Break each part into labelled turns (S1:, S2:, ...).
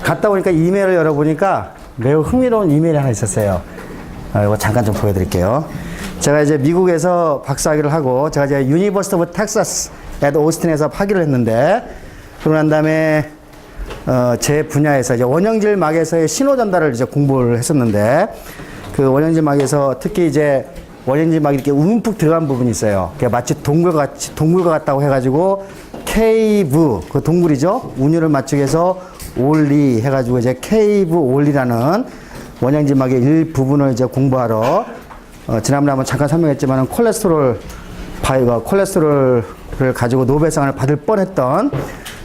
S1: 갔다 오니까 이메일을 열어보니까 매우 흥미로운 이메일이 하나 있었어요. 이거 잠깐 좀 보여드릴게요. 제가 이제 미국에서 박사학위를 하고, 제가 이제 유니버시티 오브 텍사스 앳 오스틴에서 학위를 했는데, 그러고 난 다음에 제 분야에서 이제 원형질 막에서의 신호 전달을 이제 공부를 했었는데, 그 원형질 막에서 특히 이제 원형질 막이 이렇게 움푹 들어간 부분이 있어요. 마치 동굴과 같다고 해가지고 케이브, 그 동굴이죠. 운율을 맞추기 위해서 올리 해가지고 이제 케이브 올리라는 원형질 막의 일부분을 이제 공부하러 지난번에 한번 잠깐 설명했지만은 콜레스테롤을 가지고 노벨상을 받을 뻔했던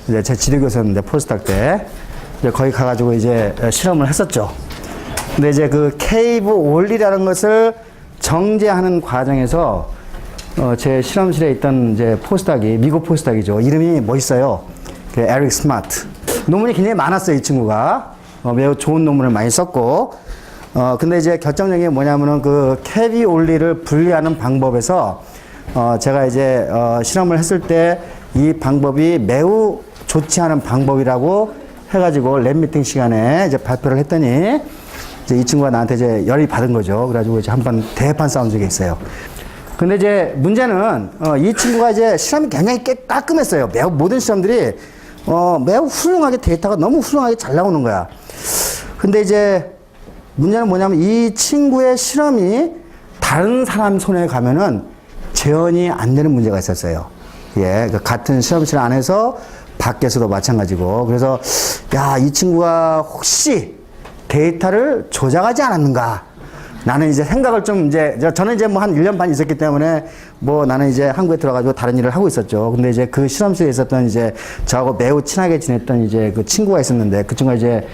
S1: 이제 제 지도교수였는데, 포스닥 때 이제 거기 가가지고 이제 실험을 했었죠. 근데 이제 그 케이브 올리라는 것을 정제하는 과정에서 제 실험실에 있던 이제 포스닥이, 미국 포스닥이죠. 이름이 멋있어요. 그 에릭 스마트. 논문이 굉장히 많았어요, 이 친구가. 매우 좋은 논문을 많이 썼고, 근데 이제 결정적인 게 뭐냐면은 그 케이브 올리를 분리하는 방법에서 제가 이제 실험을 했을 때 이 방법이 매우 좋지 않은 방법이라고 해가지고 랩 미팅 시간에 이제 발표를 했더니, 이제 이 친구가 나한테 이제 열이 받은 거죠. 그래가지고 이제 한번 대판 싸운 적이 있어요. 근데 이제 문제는 이 친구가 이제 실험이 굉장히 깔끔했어요. 매우 모든 실험들이 매우 훌륭하게, 데이터가 너무 훌륭하게 잘 나오는 거야. 근데 이제 문제는 뭐냐면 이 친구의 실험이 다른 사람 손에 가면은 재현이 안 되는 문제가 있었어요. 예, 그 같은 실험실 안에서 밖에서도 마찬가지고. 그래서 야, 이 친구가 혹시 데이터를 조작하지 않았는가? 나는 이제 생각을 좀 이제, 저는 이제 뭐 한 1년 반 있었기 때문에 뭐 나는 이제 한국에 들어가지고 다른 일을 하고 있었죠. 근데 이제 그 실험실에 있었던 이제 저하고 매우 친하게 지냈던 이제 그 친구가 있었는데, 그 친구가 이제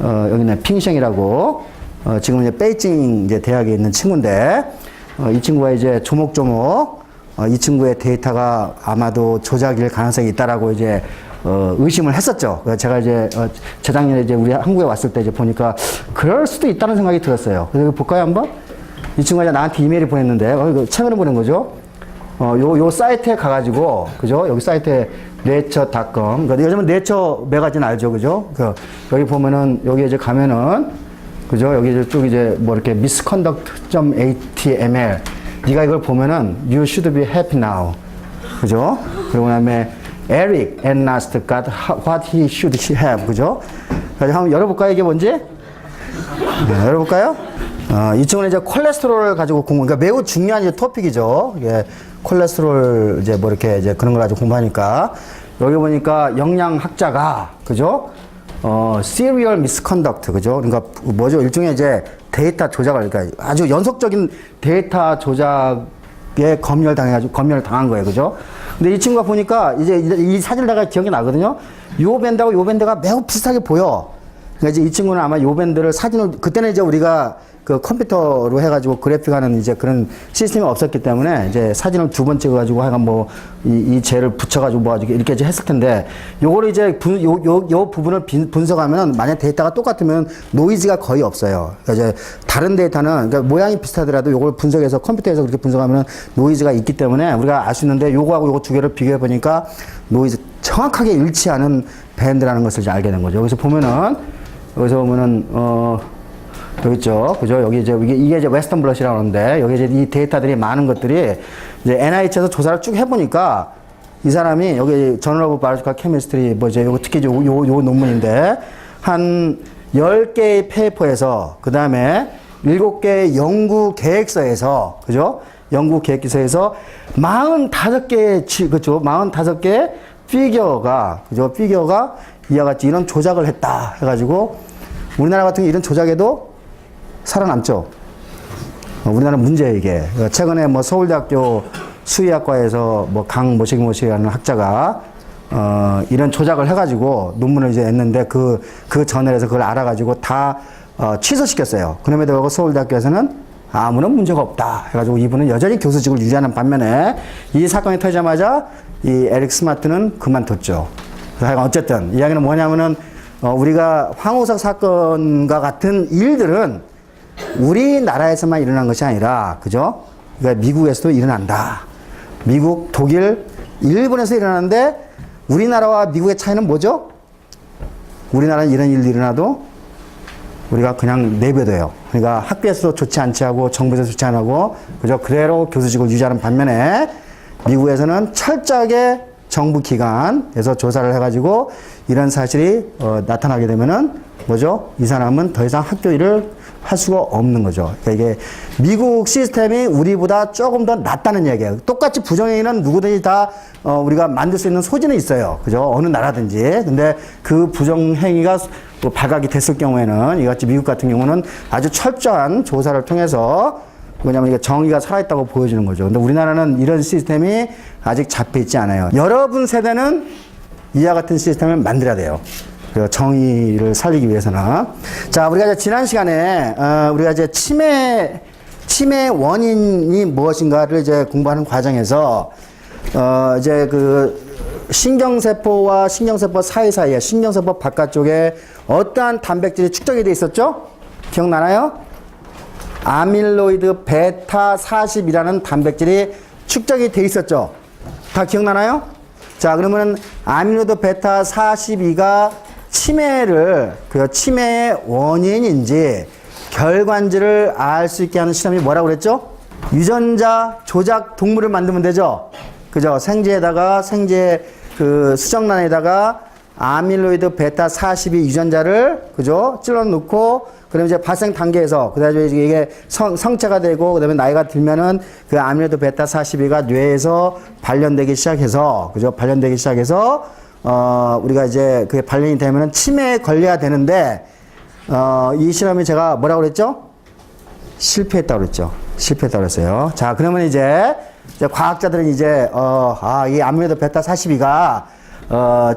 S1: 여기는 핑셴이라고 지금 이제 베이징 이제 대학에 있는 친구인데, 이 친구가 이제 조목조목 이 친구의 데이터가 아마도 조작일 가능성이 있다라고 이제 의심을 했었죠. 제가 이제 재작년에 이제 우리 한국에 왔을 때 이제 보니까 그럴 수도 있다는 생각이 들었어요. 그래서 볼까요, 한번? 이 친구가 이제 나한테 이메일을 보냈는데, 이거 최근에 보낸 거죠. 요 사이트에 가가지고, 그죠? 여기 사이트에 nature.com. 그러니까 요즘은 네이처 매거진 알죠, 그죠? 여기 보면은, 여기 이제 가면은, 그죠? 여기 이제 쭉 이제 뭐 이렇게 misconduct.html. 네가 이걸 보면은 you should be happy now. 그죠? 그리고 그다음에 Eric at last got what he should have. 그죠? 그래서 한번 열어볼까요? 이게 뭔지? 네, 열어볼까요? 이 친구는 이제 콜레스테롤을 가지고 공부, 그러니까 매우 중요한 이제 토픽이죠. 예, 콜레스테롤 이제 뭐 이렇게 이제 그런 걸 가지고 공부하니까, 여기 보니까 영양학자가, 그죠? serial misconduct, 그죠? 그러니까 뭐죠? 일종의 이제 데이터 조작을, 그러니까 아주 연속적인 데이터 조작에 검열을 당한 거예요, 그죠? 근데 이 친구가 보니까 이제 이 사진을 내가 기억이 나거든요. 요 밴드하고 요 밴드가 매우 비슷하게 보여. 그러니까 이제 이 친구는 아마 요 밴드를 사진을, 그때는 이제 우리가 그 컴퓨터로 해가지고 그래픽하는 이제 그런 시스템이 없었기 때문에 이제 사진을 두 번 찍어가지고 하여간 뭐 이 젤을 붙여가지고 뭐 이렇게 이제 했을 텐데, 요거를 이제 요 부분을 분석하면은 만약 데이터가 똑같으면 노이즈가 거의 없어요. 그러니까 이제 다른 데이터는, 그러니까 모양이 비슷하더라도 요걸 분석해서 컴퓨터에서 그렇게 분석하면은 노이즈가 있기 때문에 우리가 알 수 있는데, 요거하고 요거 두 개를 비교해 보니까 노이즈 정확하게 일치하는 밴드라는 것을 이제 알게 된 거죠. 여기서 보면은 여기 있죠. 그죠? 여기 이제, 이게 이제 웨스턴 블러시라고 하는데, 여기 이제 이 데이터들이 많은 것들이 이제 NIH에서 조사를 쭉 해보니까, 이 사람이 여기 저널 오브 바이오로지컬 케미스트리, 뭐 이제 요거 특히 요 논문인데, 한 10개의 페이퍼에서, 그 다음에 7개의 연구 계획서에서, 그죠? 연구 계획서에서 45개의, 그죠? 45개의 피겨가, 그죠? 피겨가 이와 같이 이런 조작을 했다 해가지고, 우리나라 같은 경우 이런 조작에도 살아남죠. 우리나라 문제예요, 이게. 최근에 뭐 서울대학교 수의학과에서 뭐 강모식이라는 학자가 이런 조작을 해가지고 논문을 이제 냈는데, 그 저널에서 그걸 알아가지고 다 취소시켰어요. 그럼에도 불구하고 서울대학교에서는 아무런 문제가 없다 해가지고 이분은 여전히 교수직을 유지하는 반면에, 이 사건이 터지자마자 이 에릭 스마트는 그만뒀죠. 그래서 어쨌든 이야기는 뭐냐면은, 우리가 황우석 사건과 같은 일들은 우리나라에서만 일어난 것이 아니라, 그죠? 그러니까 미국에서도 일어난다. 미국, 독일, 일본에서 일어나는데, 우리나라와 미국의 차이는 뭐죠? 우리나라는 이런 일이 일어나도 우리가 그냥 내버려둬요. 그러니까 학교에서도 좋지 않지 하고 정부에서 좋지 않고 하고 그저 그대로 교수직을 유지하는 반면에 미국에서는 철저하게 정부 기관에서 조사를 해가지고 이런 사실이 나타나게 되면은 뭐죠? 이 사람은 더 이상 학교 일을 할 수가 없는 거죠. 그러니까 이게 미국 시스템이 우리보다 조금 더 낫다는 얘기예요. 똑같이 부정행위는 누구든지 다 우리가 만들 수 있는 소지는 있어요. 그죠? 어느 나라든지. 근데 그 부정행위가 뭐 발각이 됐을 경우에는 이같이 미국 같은 경우는 아주 철저한 조사를 통해서 뭐냐면 이게 정의가 살아있다고 보여주는 거죠. 근데 우리나라는 이런 시스템이 아직 잡혀있지 않아요. 여러분 세대는 이와 같은 시스템을 만들어야 돼요. 그 정의를 살리기 위해서는. 자, 우리가 이제 지난 시간에, 우리가 이제 치매 원인이 무엇인가를 이제 공부하는 과정에서, 이제 그 신경세포와 신경세포 사이사이에, 신경세포 바깥쪽에 어떠한 단백질이 축적이 돼 있었죠? 기억나나요? 아밀로이드 베타 40이라는 단백질이 축적이 돼 있었죠? 다 기억나나요? 자, 그러면 아밀로이드 베타 42가 그 치매의 원인인지 결과인지를 알 수 있게 하는 실험이 뭐라고 그랬죠? 유전자 조작 동물을 만들면 되죠? 그죠? 생제 그 수정란에다가 아밀로이드 베타 42 유전자를, 그죠? 찔러 넣고, 그러면 이제 발생 단계에서, 그 다음에 이게 성체가 되고, 그 다음에 나이가 들면은 그 아밀로이드 베타 42가 뇌에서 발현되기 시작해서, 그죠? 발현되기 시작해서, 우리가 이제 그게 발현이 되면은 치매에 걸려야 되는데, 이 실험이 제가 뭐라고 그랬죠? 실패했다고 그랬죠. 실패했다고 그랬어요. 자, 그러면 이제 과학자들은 이제, 이 아밀로이드 베타 42가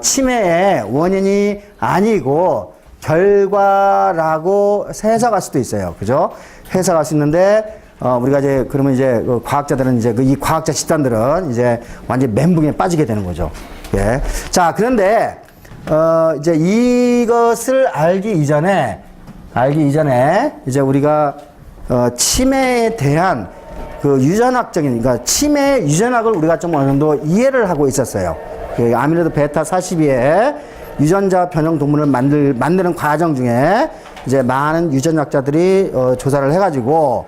S1: 치매의 원인이 아니고 결과라고 해석할 수도 있어요. 그죠? 해석할 수 있는데, 우리가 이제, 그러면 이제, 과학자들은 이제, 이 과학자 집단들은 이제 완전히 멘붕에 빠지게 되는 거죠. 예. 자, 그런데, 이제 이것을 알기 이전에, 이제 우리가, 치매에 대한 그 유전학적인, 그러니까 치매 유전학을 우리가 좀 어느 정도 이해를 하고 있었어요. 그 아밀로이드 베타 42의 유전자 변형 동물을 만드는 과정 중에 이제 많은 유전학자들이 조사를 해가지고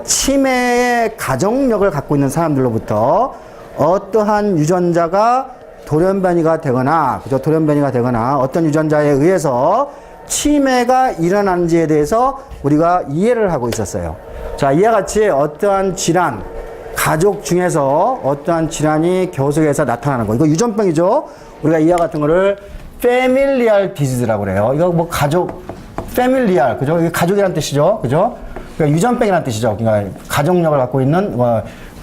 S1: 치매의 가족력을 갖고 있는 사람들로부터 어떠한 유전자가 돌연변이가 되거나, 그죠? 돌연변이가 되거나 어떤 유전자에 의해서 치매가 일어나는지에 대해서 우리가 이해를 하고 있었어요. 자, 이와 같이 어떠한 질환, 가족 중에서 어떠한 질환이 계속해서 나타나는 거. 이거 유전병이죠? 우리가 이와 같은 거를 패밀리알 디지즈라고 그래요. 이거 뭐 가족, 패밀리알, 그죠? 이게 가족이란 뜻이죠? 그죠? 그러니까 유전병이란 뜻이죠. 그러니까 가족력을 갖고 있는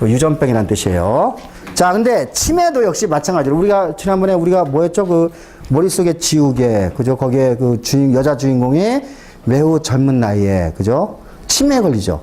S1: 유전병이란 뜻이에요. 자, 근데 치매도 역시 마찬가지로 우리가 지난번에 우리가 뭐였죠? 그 머릿속에 지우개, 그죠? 거기에 그 여자 주인공이 매우 젊은 나이에, 그죠? 치매에 걸리죠.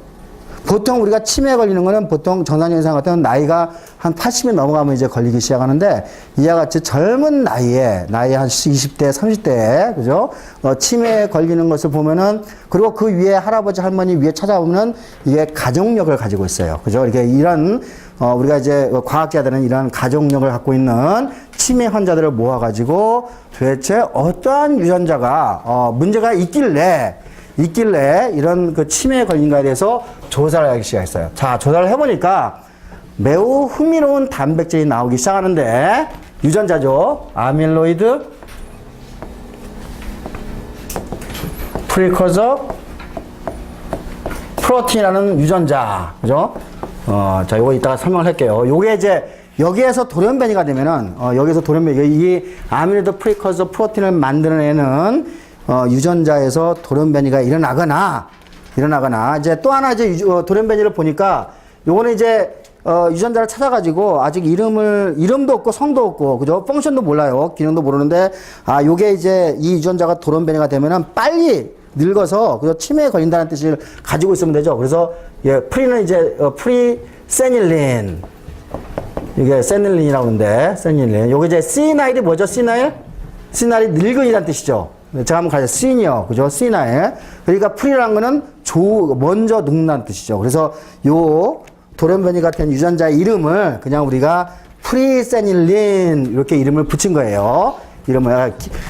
S1: 보통 우리가 치매에 걸리는 거는 보통 정상적인 사람 같은 나이가 한 80이 넘어가면 이제 걸리기 시작하는데, 이와 같이 젊은 나이 한 20대, 30대에, 그죠? 치매에 걸리는 것을 보면은, 그리고 그 위에 할아버지, 할머니 위에 찾아보면 이게 가족력을 가지고 있어요. 그죠? 이게 이런, 우리가 이제 과학자들은 이런 가족력을 갖고 있는 치매 환자들을 모아가지고 도대체 어떠한 유전자가, 문제가 있길래 이런 그 치매에 걸린가에 대해서 조사를 하기 시작했어요. 자, 조사를 해보니까 매우 흥미로운 단백질이 나오기 시작하는데, 유전자죠. 아밀로이드 프리커서 프로틴이라는 유전자, 그죠? 자, 요거 이따가 설명을 할게요. 요게 이제 여기에서 돌연변이가 되면은, 이 아밀로이드 프리커서 프로틴을 만들어내는 유전자에서 돌연변이가 일어나거나, 이제 또 하나 이제 돌연변이를 보니까, 요거는 이제, 유전자를 찾아가지고, 아직 이름도 없고, 성도 없고, 그죠? 펑션도 몰라요. 기능도 모르는데, 요게 이제 이 유전자가 돌연변이가 되면은 빨리 늙어서, 그죠? 치매에 걸린다는 뜻을 가지고 있으면 되죠. 그래서, 예, 프리는 이제, 프리세닐린. 이게 세닐린이라고 하는데, 세닐린. 요게 이제 시나일이 뭐죠? 시나일이 늙은이라는 뜻이죠. 제가 한번 가죠. 시니어, 그죠? 시나일. 그러니까 프리라는 거는 먼저 늙는다는 뜻이죠. 그래서 요 돌연변이 같은 유전자의 이름을 그냥 우리가 프리세닐린 이렇게 이름을 붙인 거예요.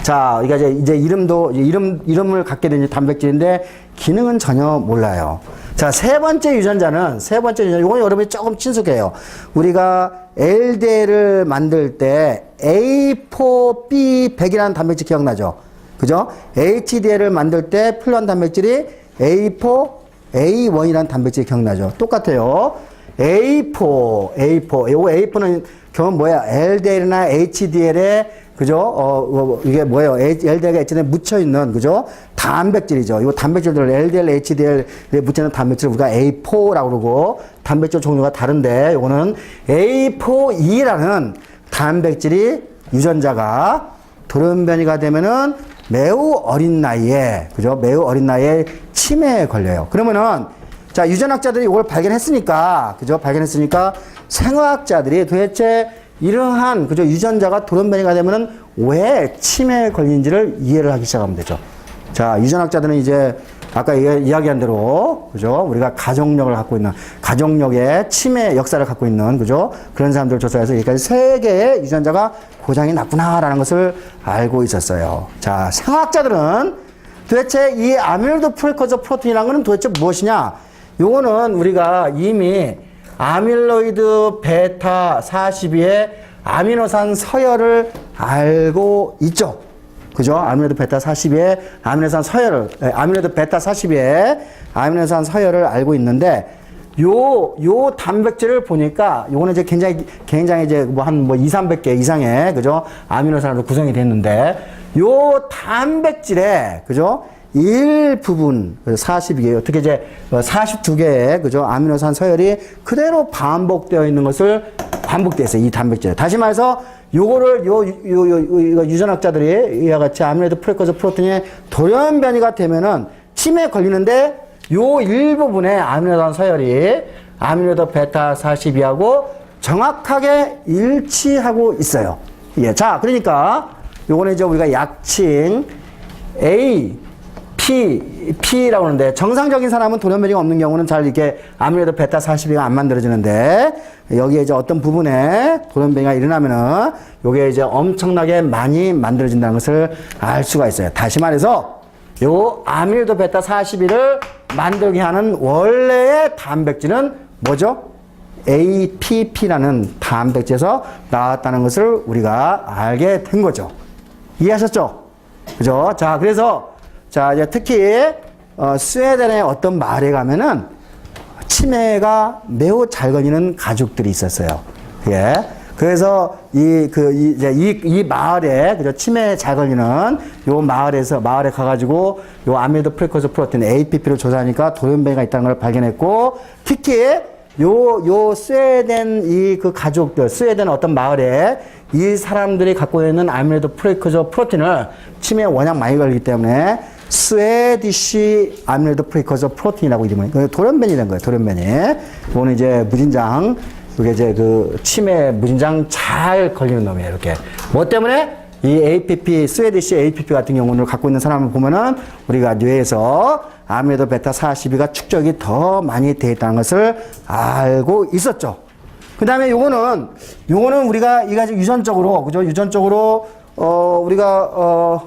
S1: 자, 이제 이름을 갖게 된 단백질인데 기능은 전혀 몰라요. 자, 세 번째 유전자, 이건 여러분이 조금 친숙해요. 우리가 LDL을 만들 때 A4B100이라는 단백질 기억나죠? 그죠? HDL을 만들 때 필요한 단백질이 A4A1이라는 단백질 기억나죠? 똑같아요. 요거 A4는 결국 뭐야? LDL이나 HDL에 그죠? 이게 뭐예요? LDL과 HDL에 묻혀있는, 그죠? 단백질이죠. 이 단백질들, LDL, HDL에 묻혀있는 단백질을 우리가 A4라고 그러고, 단백질 종류가 다른데, 요거는 A4E라는 단백질이 유전자가 돌연변이가 되면은 매우 어린 나이에, 그죠? 매우 어린 나이에 치매에 걸려요. 그러면은, 자, 유전학자들이 이걸 발견했으니까, 그죠? 생화학자들이 도대체 이러한, 그죠? 유전자가 돌연변이가 되면은 왜 치매에 걸린지를 이해를 하기 시작하면 되죠. 자, 유전학자들은 이제 아까 이야기한 대로, 그죠? 우리가 가족력을 갖고 있는, 가족력의 치매 역사를 갖고 있는, 그죠? 그런 사람들을 조사해서 여기까지 3개의 유전자가 고장이 났구나라는 것을 알고 있었어요. 자, 생화학자들은 도대체 이 아밀로이드 프리커서 프로틴이라는 것은 도대체 무엇이냐? 요거는 우리가 이미 아밀로이드 베타 42의 아미노산 서열을 알고 있죠. 그죠? 아밀로이드 베타 42의 아밀로이드 베타 42의 아미노산 서열을 알고 있는데, 요 단백질을 보니까, 요거는 이제 굉장히 이제 한 200~300개 이상의, 그죠? 아미노산으로 구성이 됐는데, 요 단백질에, 그죠? 일부분, 42개예요. 특히 이제 42개의, 그죠? 아미노산 서열이 그대로 반복되어 있는 것을 반복되어 있어요. 이 단백질. 다시 말해서 요거를 유전학자들이 이와 같이 아밀로이드 프리커서 프로틴이 돌연변이가 되면은 치매에 걸리는데 요 일부분의 아미노산 서열이 아밀로이드 베타 42하고 정확하게 일치하고 있어요. 예. 자, 그러니까 요거는 이제 우리가 약칭 P라고 하는데, 정상적인 사람은 돌연변이가 없는 경우는 잘 이렇게 아밀로이드 베타 42가 안 만들어지는데, 여기에 이제 어떤 부분에 돌연변이가 일어나면은, 요게 이제 엄청나게 많이 만들어진다는 것을 알 수가 있어요. 다시 말해서, 요 아밀로이드 베타 42를 만들게 하는 원래의 단백질은 뭐죠? APP라는 단백질에서 나왔다는 것을 우리가 알게 된 거죠. 이해하셨죠? 그죠? 자, 그래서 자, 이제 특히 스웨덴의 어떤 마을에 가면은 치매가 매우 잘 걸리는 가족들이 있었어요. 예. 그래서 이 마을에, 그죠? 치매에 잘 걸리는 요 마을에 가가지고 요 아밀로이드 프리커서 프로틴 APP를 조사하니까 돌연변이가 있다는 걸 발견했고, 특히 요 스웨덴 가족들, 스웨덴 어떤 마을에 이 사람들이 갖고 있는 아밀로이드 프리커서 프로틴을 치매에 워낙 많이 걸리기 때문에 스웨디시 아밀로이드 프리커서 프로틴이라고 이름을, 돌연변이 된 거예요, 돌연변이. 이거는 이제 무진장, 이게 이제 치매 무진장 잘 걸리는 놈이에요, 이렇게. 뭐 때문에? 이 APP, 스웨디시 APP 같은 경우는 갖고 있는 사람을 보면은 우리가 뇌에서 아밀로이드 베타 42가 축적이 더 많이 되어 있다는 것을 알고 있었죠. 그 다음에 요거는 우리가 이거 유전적으로, 그죠? 유전적으로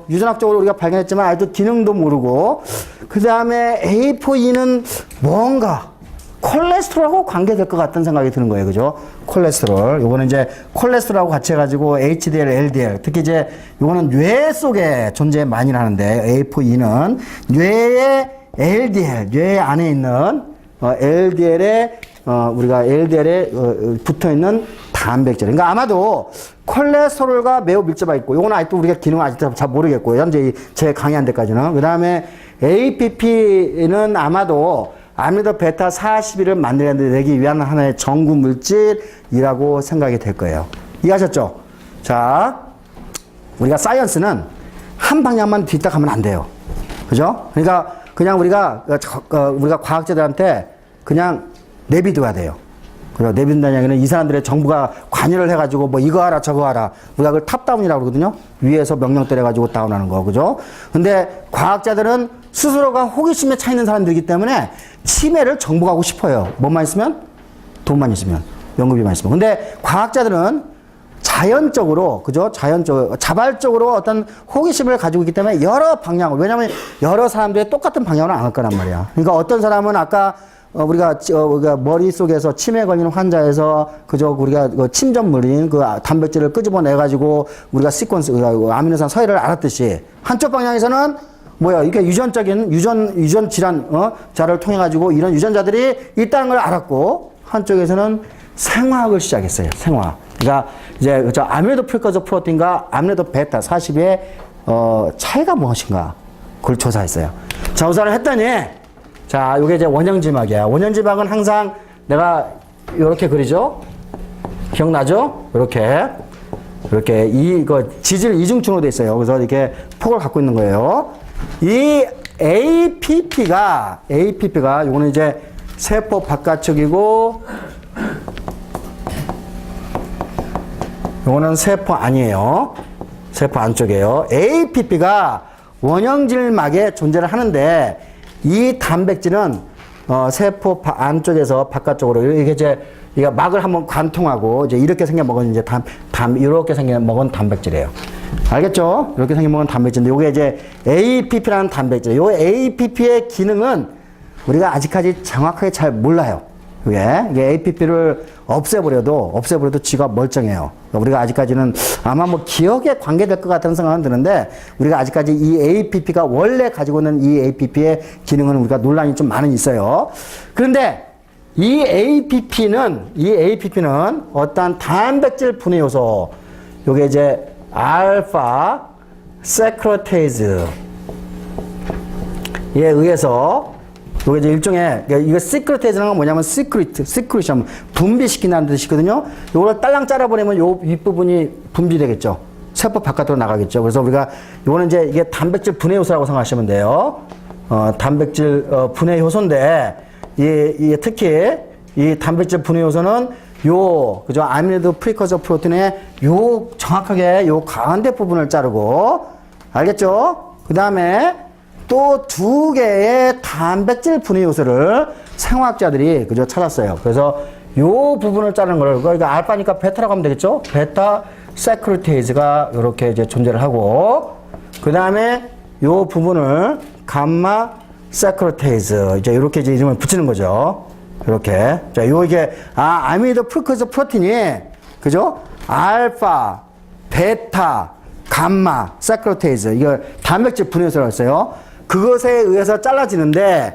S1: 유전학적으로 우리가 발견했지만 아직도 기능도 모르고, 그 다음에 A4E는 뭔가 콜레스테롤하고 관계될 것 같다는 생각이 드는 거예요. 그죠? 콜레스테롤. 요거는 이제 콜레스테롤하고 같이 해가지고 HDL, LDL. 특히 이제 요거는 뇌 속에 존재 많이 하는데, A4E는 뇌의 LDL, 뇌 안에 있는 LDL에 붙어 있는 단백질. 그러니까 아마도 콜레스테롤과 매우 밀접하게 있고, 요거는 아직도 우리가 기능을 아직도 잘 모르겠고, 현재 제 강의한 데까지는. 그 다음에 APP는 아마도 아밀로이드 베타 42를 만들어내기 위한 하나의 전구 물질이라고 생각이 될 거예요. 이해하셨죠? 자, 우리가 사이언스는 한 방향만 뒤딱하면 안 돼요. 그죠? 그러니까 그냥 우리가 과학자들한테 그냥 내비둬야 돼요. 그리고 내비둔다는 얘기는 이 사람들의 정부가 관여를 해가지고 뭐 이거 하라 저거 하라, 우리가 그걸 탑다운이라고 그러거든요. 위에서 명령 때려가지고 다운하는 거, 그죠? 근데 과학자들은 스스로가 호기심에 차 있는 사람들이기 때문에 치매를 정복하고 싶어요. 뭐만 있으면? 돈만 있으면, 연구비만 있으면. 근데 과학자들은 자연적으로, 그죠? 자연적으로, 자발적으로 어떤 호기심을 가지고 있기 때문에 여러 방향을, 왜냐면 여러 사람들이 똑같은 방향으로 안 갈 거란 말이야. 그러니까 어떤 사람은 아까 우리가 머릿속에서 치매 걸리는 환자에서 그저 우리가 그 침전물인 그 단백질을 끄집어내 가지고 우리가 시퀀스 아미노산 서열을 알았듯이 한쪽 방향에서는 뭐야 이게 유전적인 유전 질환 자를 통해 가지고 이런 유전자들이 있다는 걸 알았고 한쪽에서는 생화학을 시작했어요. 생화학. 그러니까 이제 저 아밀로이드 프리커서 프로틴과 아밀로이드 베타 40의 차이가 무엇인가 그걸 조사했어요. 조사를 했더니 자, 요게 이제 원형지막이야. 원형지막은 항상 내가 요렇게 그리죠? 기억나죠? 요렇게. 이렇게 이거 지질 이중층으로 돼 있어요. 그래서 이렇게 폭을 갖고 있는 거예요. 이 APP가 요거는 이제 세포 바깥쪽이고 요거는 세포 아니에요. 세포 안쪽이에요. APP가 원형질막에 존재를 하는데 이 단백질은 세포 안쪽에서 바깥쪽으로 이게 이제 이거 막을 한번 관통하고 이제 이렇게 생겨 먹은 이제 이렇게 생겨 먹은 단백질이에요. 알겠죠? 이렇게 생겨 먹은 단백질인데 요게 이제 APP라는 단백질. 요 APP의 기능은 우리가 아직까지 정확하게 잘 몰라요. 이게 APP를 없애버려도 지가 멀쩡해요. 우리가 아직까지는 아마 뭐 기억에 관계될 것 같다는 생각은 드는데 우리가 아직까지 이 APP가 원래 가지고 있는 이 APP의 기능은 우리가 논란이 좀 많이 있어요. 그런데 이 APP는 어떠한 단백질 분해 요소, 요게 이제 알파 세크로테이즈에 의해서 요게 이제 일종의, 이거 시크릿해지는 건 뭐냐면 시크릿이면 분비시킨다는 뜻이거든요. 요걸 딸랑 잘라버리면 요 윗부분이 분비되겠죠. 세포 바깥으로 나가겠죠. 그래서 우리가 요거는 이제 이게 단백질 분해 요소라고 생각하시면 돼요. 단백질 분해 요소인데, 특히 이 단백질 분해 요소는 그죠? 아미노이드 프리커서 프로틴의 정확하게 요 가운데 부분을 자르고, 알겠죠? 그 다음에 또 두 개의 단백질 분해 요소를 생화학자들이 그저 찾았어요. 그래서 요 부분을 자르는 거를 그러니까 알파니까 베타라고 하면 되겠죠? 베타 세크로테이즈가 이렇게 이제 존재를 하고 그 다음에 요 부분을 감마 세크로테이즈 이제 이렇게 이제 이름을 붙이는 거죠. 이렇게 자 이게 아미노이드 프리커서 프로틴이 그죠? 알파, 베타, 감마 세크로테이즈 이거 단백질 분해 요소라고 했어요. 그것에 의해서 잘라지는데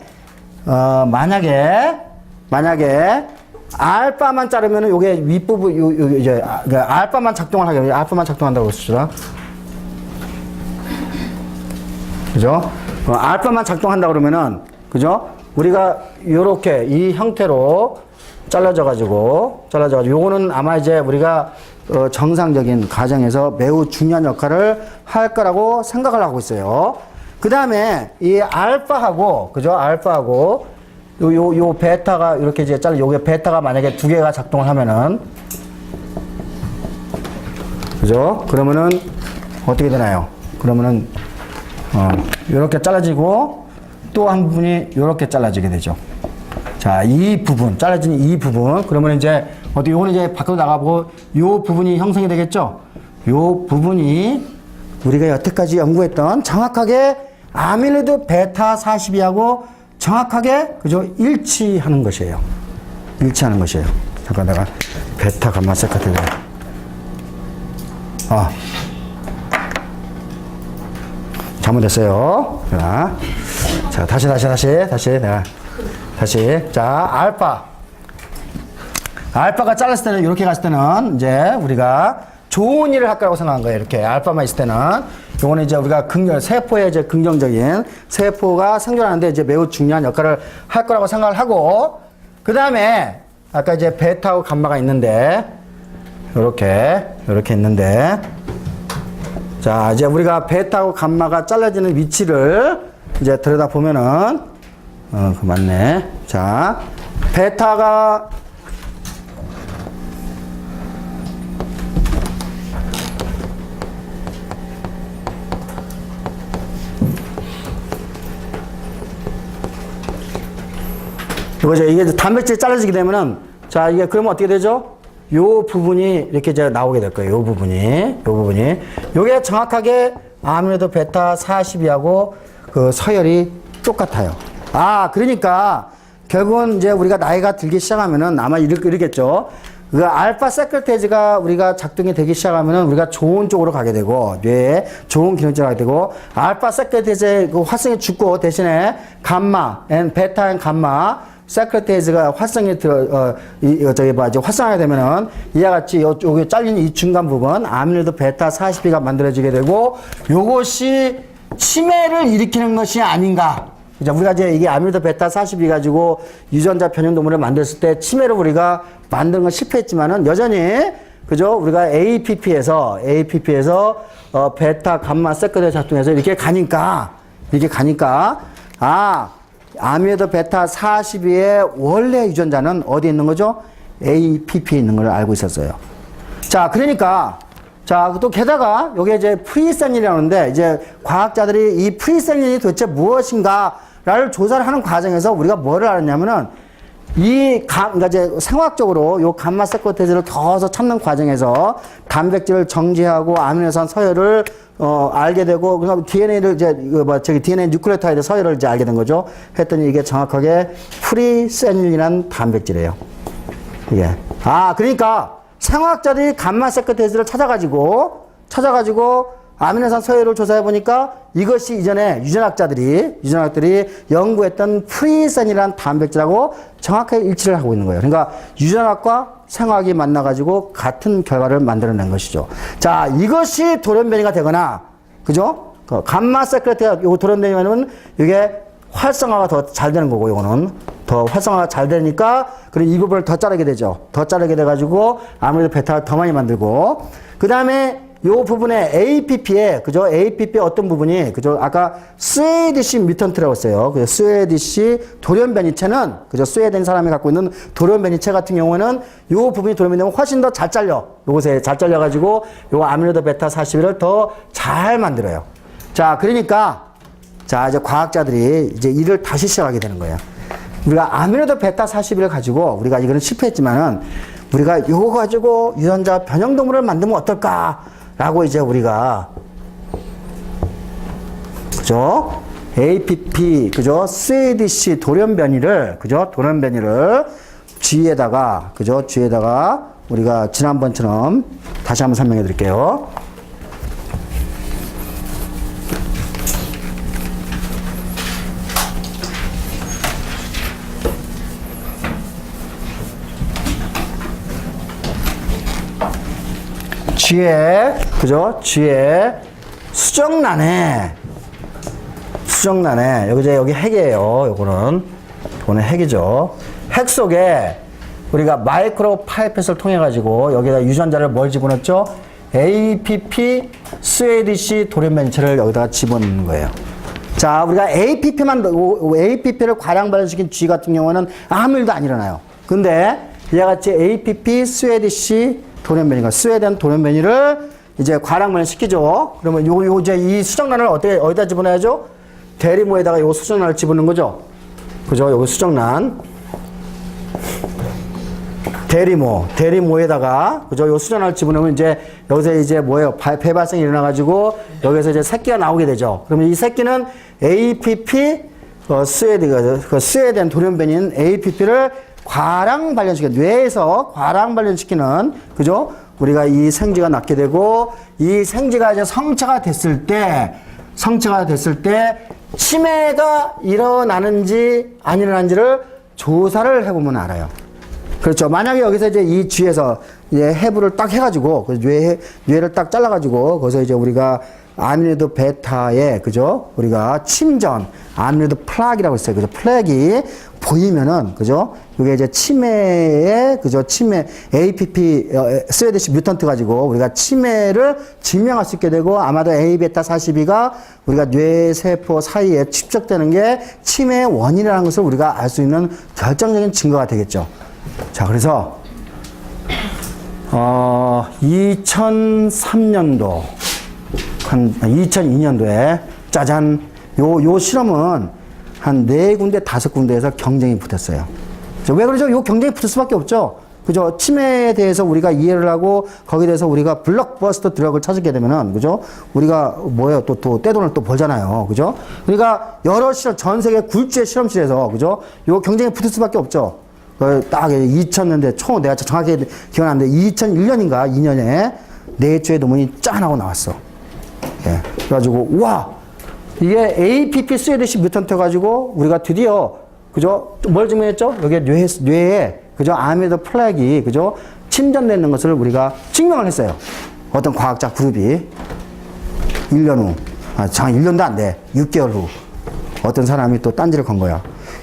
S1: 만약에 알파만 자르면은 요게 윗부분 이제 알파만 작동을 하게 알파만 작동한다고 했었죠. 그죠? 알파만 작동한다 그러면은 그죠? 우리가 요렇게 이 형태로 잘라져 가지고 요거는 아마 이제 우리가 정상적인 가정에서 매우 중요한 역할을 할 거라고 생각을 하고 있어요. 그 다음에 이 알파하고 그죠? 알파하고 요 베타가 이렇게 이제 요게 베타가 만약에 두 개가 작동을 하면은 그죠? 그러면은 어떻게 되나요? 그러면은 요렇게 잘라지고 또 한 부분이 요렇게 잘라지게 되죠. 자, 이 부분 잘라진 이 부분 그러면 이제 요거는 이제 밖으로 나가고 요 부분이 형성이 되겠죠? 요 부분이 우리가 여태까지 연구했던 정확하게 아밀로이드 베타 42하고 정확하게 그죠? 일치하는 것이에요. 잠깐 내가 베타 감마 세크로테이즈 잘못했어요. 자, 다시. 자, 알파가 잘랐을 때는 이렇게 갔을 때는 이제 우리가 좋은 일을 할 거라고 생각한 거예요. 이렇게 알파만 있을 때는 요거는 이제 우리가 세포의 이제 긍정적인 세포가 생존하는데 이제 매우 중요한 역할을 할 거라고 생각을 하고 그 다음에 아까 이제 베타하고 감마가 있는데 요렇게 있는데 자 이제 우리가 베타하고 감마가 잘라지는 위치를 이제 들여다 보면은 맞네. 자 베타가 이거죠. 이게 단백질이 잘라지게 되면은, 자, 이게 그러면 어떻게 되죠? 요 부분이 이렇게 이제 나오게 될 거예요. 요 부분이. 요게 정확하게 아미로도 베타 42하고 그 서열이 똑같아요. 그러니까 결국은 이제 우리가 나이가 들기 시작하면은 아마 이러겠죠. 그 알파 세크레테이즈가 우리가 작동이 되기 시작하면은 우리가 좋은 쪽으로 가게 되고, 뇌에 좋은 기능적으로 가게 되고, 알파 세크레테이즈의 그 활성이 죽고 대신에 감마, 베타 앤 감마, 세크레테이즈가 활성이 활성화가 되면은 이와 같이 여기 잘린 이 중간 부분, 아밀로이드 베타 42가 만들어지게 되고, 요것이 치매를 일으키는 것이 아닌가. 우리가 이제 이게 아밀로이드 베타 42 가지고 유전자 변형 동물을 만들었을 때 치매를 우리가 만드는 건 실패했지만은 여전히 그죠? 우리가 APP에서 베타 감마 세크레테이즈 작동해서 이렇게 가니까 아밀로이드 베타 42의 원래 유전자는 어디에 있는 거죠? APP에 있는 걸 알고 있었어요. 자, 그러니까 또 게다가 여기 이제 프리세닐이라는데 이제 과학자들이 이 프리세닐이 도대체 무엇인가를 조사를 하는 과정에서 우리가 뭐를 알았냐면은 그러니까 이제 생화학적으로 요 감마 세크레테이즈를 더해서 찾는 과정에서 단백질을 정지하고 아미노산 서열을 알게 되고, 그래서 DNA를 DNA 뉴클레오타이드 서열을 이제 알게 된 거죠. 했더니 이게 정확하게 프리세닐이라는 단백질이에요. 이게. 그러니까 생화학자들이 감마 세크레테이즈를 찾아가지고 아미노산 서열을 조사해 보니까 이것이 이전에 유전학자들이 연구했던 프리센이라는 단백질하고 정확하게 일치를 하고 있는 거예요. 그러니까 유전학과 생화학이 만나가지고 같은 결과를 만들어낸 것이죠. 자, 이것이 돌연변이가 되거나, 그죠? 감마 세크레테이즈, 요 돌연변이면 이게 활성화가 더 잘 되는 거고, 요거는. 더 활성화가 잘 되니까, 그리고 이 부분을 더 자르게 되죠. 더 자르게 돼가지고, 아무래도 베타를 더 많이 만들고, 그 다음에 요 부분에 APP에, 그죠? APP의 어떤 부분이, 그죠? 아까 스웨디시 뮤턴트라고 했어요. 그 스웨디시 돌연변이체는, 그죠? 스웨덴 사람이 갖고 있는 돌연변이체 같은 경우에는 요 부분이 돌연변이면 훨씬 더 잘 잘려. 요것에 잘 잘려가지고, 요 아밀로이드 베타 41을 더 잘 만들어요. 자, 그러니까, 이제 과학자들이 이제 일을 다시 시작하게 되는 거예요. 우리가 아밀로이드 베타 41을 가지고, 우리가 이거는 실패했지만은, 우리가 요거 가지고 유전자 변형 동물을 만들면 어떨까? 라고 이제 우리가, 그죠? APP, 그죠? 스웨디시 돌연변이를, 그죠? 돌연변이를 G에다가, 그죠? G에다가 우리가 지난번처럼 다시 한번 설명해 드릴게요. G에, 그죠? G에 수정란에, 여기 핵이에요. 요거는 핵이죠. 핵 속에 우리가 마이크로 파이펫을 통해가지고 여기다 유전자를 뭘 집어넣었죠? APP 스웨디시 돌연변이체를 여기다가 집어넣는 거예요. 자, 우리가 APP를 과량 발현시킨 G 같은 경우는 아무 일도 안 일어나요. 근데 이와 같이 APP 스웨디시 돌연변이가 스웨덴 돌연변이를 이제 과량 발현시키죠. 그러면 요 이제 이 수정란을 어디다 집어넣어야죠? 대리모에다가 요 수정란을 집어넣는 거죠. 그죠? 요거 수정란. 대리모에다가, 그죠? 요 수정란을 집어넣으면 이제 여기서 이제 뭐예요? 폐 발생이 일어나가지고 여기서 이제 새끼가 나오게 되죠. 그러면 이 새끼는 APP, 스웨덴 돌연변이인 APP를 과량 발현시키는, 뇌에서 과량 발현시키는, 그죠? 우리가 이 생쥐가 낳게 되고, 이 생쥐가 이제 성체가 됐을 때, 치매가 일어나는지 안 일어나는지를 조사를 해보면 알아요. 그렇죠. 만약에 여기서 이제 이 쥐에서 이제 해부를 딱 해가지고, 뇌를 딱 잘라가지고, 거기서 이제 우리가 아밀로이드 베타에, 그죠? 우리가 침전, 아밀로이드 플락이라고 있어요. 그죠? 플락이 보이면은, 그죠? 이게 이제 치매에, 그죠? APP, 스웨디시 뮤턴트 가지고 우리가 치매를 증명할 수 있게 되고, 아마도 A베타 42가 우리가 뇌세포 사이에 축적되는 게 치매의 원인이라는 것을 우리가 알 수 있는 결정적인 증거가 되겠죠. 자, 그래서, 2003년도, 한 2002년도에 짜잔, 요 실험은 한 4군데, 5군데에서 경쟁이 붙었어요. 왜 그러죠? 요 경쟁이 붙을 수밖에 없죠. 그죠? 치매에 대해서 우리가 이해를 하고 거기에 대해서 우리가 블록버스터 드럭을 찾게 되면은, 그죠? 우리가 뭐예요? 또 떼돈을 또 벌잖아요. 그죠? 그러니까 여러 실험, 전 세계 굴지의 실험실에서, 그죠? 요 경쟁에 붙을 수밖에 없죠. 딱 2000년대 초, 내가 정확히 기억 안 나는데 2001년인가 2년에 네이처의 논문이 짠 하고 나왔어. 예. 그래가지고, 와! 이게 APP 스웨디시 뮤턴트 가지고 우리가 드디어, 그죠? 뭘 증명했죠? 여기 뇌에, 그죠? 아미드 플렉이, 그죠? 침전되는 것을 우리가 증명을 했어요. 어떤 과학자 그룹이 1년 후, 장 1년도 안 돼. 6개월 후. 어떤 사람이 또 딴지를 건 거야.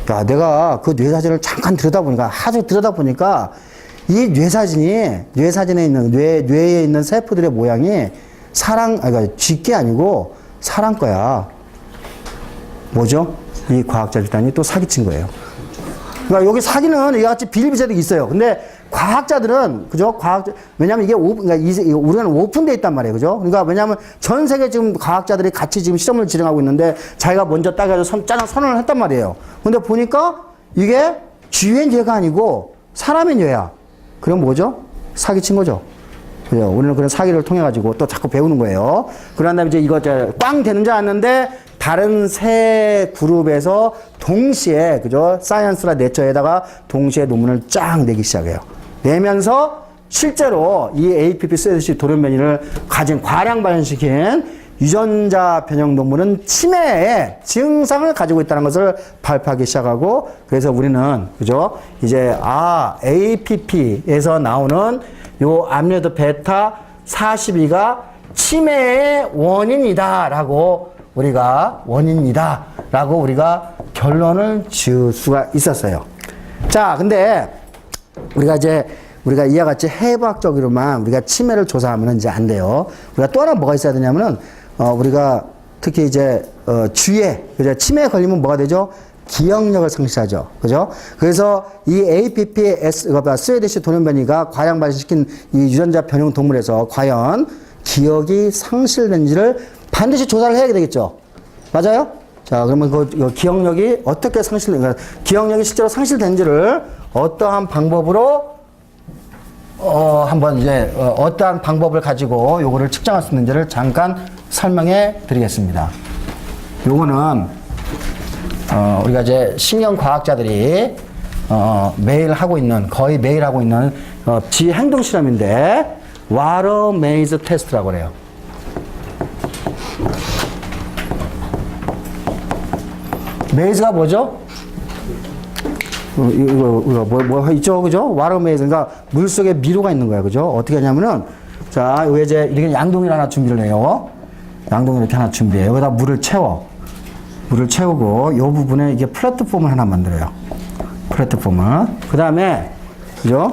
S1: 야, 내가 그 뇌사진을 잠깐 들여다보니까, 아주 들여다보니까, 이 뇌사진에 있는, 뇌에 있는 세포들의 모양이 그러니까 쥐게 아니고 사람 거야. 뭐죠? 이 과학자 집단이 또 사기친 거예요. 그러니까 여기 사기는 이같이 비일비재되게 있어요. 근데 과학자들은, 그죠? 왜냐면 이게 그러니까 우리는 오픈되어 있단 말이에요. 그죠? 그러니까 왜냐면 전 세계 지금 과학자들이 같이 지금 실험을 진행하고 있는데 자기가 먼저 따가지고 선언을 했단 말이에요. 근데 보니까 이게 쥐의 뇌가 아니고 사람의 뇌야. 그럼 뭐죠? 사기친 거죠. 그죠? 우리는 그런 사기를 통해가지고 또 자꾸 배우는 거예요. 그런 다음에 이제 이거 꽝 되는 줄 알았는데 다른 세 그룹에서 동시에, 그죠? 사이언스나 네처에다가 동시에 논문을 쫙 내기 시작해요. 내면서 실제로 이 APP 스웨디시 돌연변이를 가진 과량 발현시킨 유전자 변형 논문은 치매의 증상을 가지고 있다는 것을 발표하기 시작하고, 그래서 우리는, 그죠? 이제, APP에서 나오는 요 암레드 베타 42가 치매의 원인이다라고 우리가 결론을 지을 수가 있었어요. 자, 근데 우리가 이와 같이 해부학적으로만 우리가 치매를 조사하면 이제 안 돼요. 우리가 또 하나 뭐가 있어야 되냐면은, 우리가 특히 이제, 그죠? 치매에 걸리면 뭐가 되죠? 기억력을 상실하죠. 그죠? 그래서 이 스웨디시 돌연변이가 과량 발생시킨 이 유전자 변형 동물에서 과연 기억이 상실된지를 반드시 조사를 해야 되겠죠. 맞아요? 자, 그러면 그 기억력이 어떻게 기억력이 실제로 상실된지를 어떠한 방법으로 한번 이제 어떠한 방법을 가지고 요거를 측정할 수 있는지를 잠깐 설명해 드리겠습니다. 요거는 우리가 이제 신경과학자들이 거의 매일 하고 있는 비행동 실험인데 와터 메이즈 테스트라고 그래요. 메이즈가 뭐죠? 이거 뭐 있죠, 그죠? 와터 메이즈, 그러니까 물 속에 미로가 있는 거야, 그죠? 어떻게 하냐면은, 자, 여기 이제 이렇게 양동이를 하나 준비를 해요. 양동이 이렇게 하나 준비해. 여기다 물을 채우고, 요 부분에 이게 플랫폼을 하나 만들어요. 플랫폼을. 그 다음에, 그죠?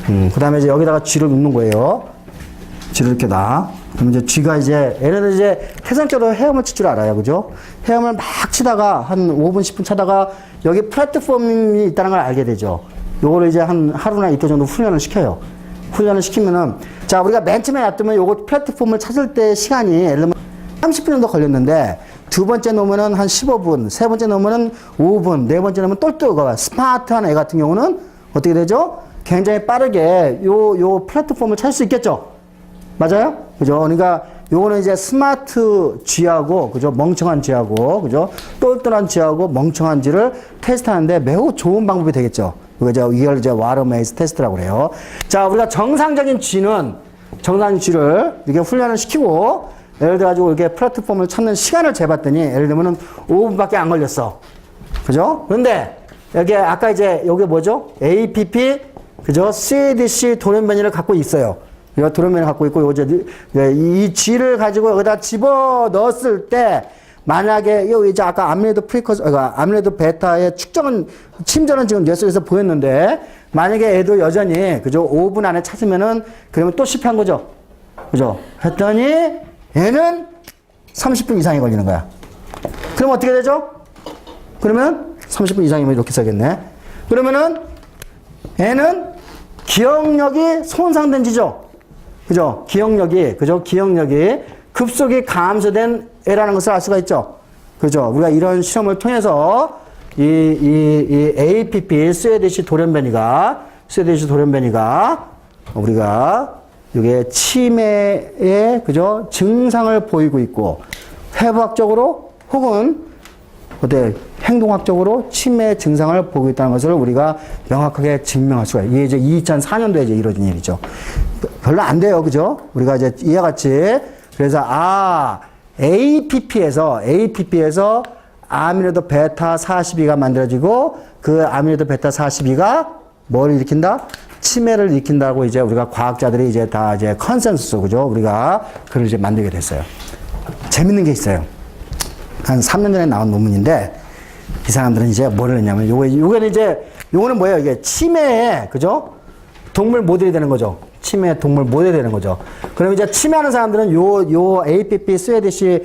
S1: 그 다음에 이제 여기다가 쥐를 놓는 거예요. 쥐를 이렇게 놔. 그럼 이제 쥐가 얘네들 이제 태생적으로 헤엄을 칠 줄 알아요. 그죠? 헤엄을 막 치다가 한 5분, 10분 차다가 여기 플랫폼이 있다는 걸 알게 되죠. 요거를 이제 한 하루나 이틀 정도 훈련을 시켜요. 훈련을 시키면은, 자, 우리가 맨 처음에 놔두면 요거 플랫폼을 찾을 때 시간이 예를 들면 30분 정도 걸렸는데, 두 번째 놓으면은 한 15분, 세 번째 놓으면은 5분, 네 번째 놓으면 똘똘 스마트한 애 같은 경우는 어떻게 되죠? 굉장히 빠르게 요 플랫폼을 찾을 수 있겠죠? 맞아요? 그죠? 그러니까 요거는 이제 스마트 쥐하고, 그죠? 멍청한 쥐하고, 그죠? 똘똘한 쥐하고 멍청한 쥐를 테스트하는데 매우 좋은 방법이 되겠죠? 이걸 이제 와터 메이즈 테스트라고 그래요. 자, 우리가 정상적인 쥐를 이렇게 훈련을 시키고, 예를 들어가지고 이렇게 플랫폼을 찾는 시간을 재봤더니, 예를 들면은 5분밖에 안 걸렸어. 그죠? 그런데, 여기 아까 이제, 여기 뭐죠? APP, 그죠? CDC 돌연변이를 갖고 있어요. 이 돌연변이를 갖고 있고, 이 쥐를 가지고 여기다 집어 넣었을 때, 만약에, 이제 아까 암레드 베타의 침전은 지금 뇌 속에서 보였는데, 만약에 애도 여전히, 그죠? 5분 안에 찾으면은, 그러면 또 실패한 거죠? 그죠? 했더니, 얘는 30분 이상이 걸리는 거야. 그럼 어떻게 되죠? 그러면 30분 이상이면 이렇게 써야겠네. 그러면은 얘는 기억력이 손상된 지죠. 그죠? 기억력이 급속히 감소된 애라는 것을 알 수가 있죠. 그죠? 우리가 이런 실험을 통해서 이 APP 스웨디시 돌연변이가 스웨디시 돌연변이가 우리가 이게 치매의 그죠 증상을 보이고 있고 해부학적으로 혹은 어때 행동학적으로 치매 증상을 보이고 있다는 것을 우리가 명확하게 증명할 수가 있어요. 이게 이제 2004년도에 이제 이루어진 일이죠. 별로 안 돼요, 그죠? 우리가 이제 이와 같이 그래서 APP에서 아미로이드 베타 42가 만들어지고 그 아미로이드 베타 42가 뭘 일으킨다? 치매를 일으킨다고 이제 우리가 과학자들이 이제 다 이제 컨센서스, 그죠? 우리가 그걸 이제 만들게 됐어요. 재밌는 게 있어요. 한 3년 전에 나온 논문인데 이 사람들은 이제 뭐를 했냐면 요거는 뭐예요? 이게 치매에, 그죠? 동물 모델이 되는 거죠. 치매 동물 모델이 되는 거죠. 그럼 이제 치매하는 사람들은 요 APP 스웨디시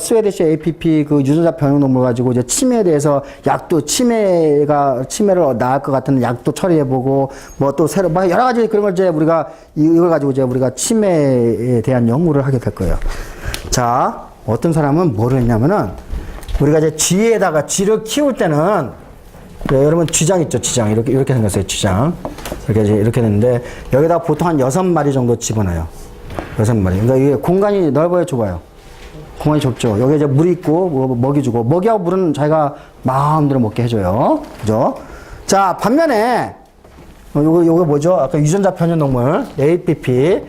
S1: 스웨디시 APP 그 유전자 변형 논문을 가지고 이제 치매에 대해서 약도 치매를 나을 것 같은 약도 처리해보고 뭐 또 새로 막 여러 가지 그런 걸 이제 우리가 이걸 가지고 이제 우리가 치매에 대한 연구를 하게 될 거예요. 자, 어떤 사람은 뭐를 했냐면은 우리가 이제 쥐를 키울 때는 네, 여러분 쥐장 있죠, 쥐장 이렇게 생겼어요, 쥐장 이렇게 됐는데 여기다 보통 한 6마리 정도 집어넣어요. 6마리. 그러니까 이게 공간이 넓어요, 좁아요? 공간이 좁죠. 여기 이제 물이 있고 뭐 먹이 주고 먹이하고 물은 자기가 마음대로 먹게 해줘요, 그죠? 자, 반면에 요거 뭐죠? 아까 유전자 변형 동물 APP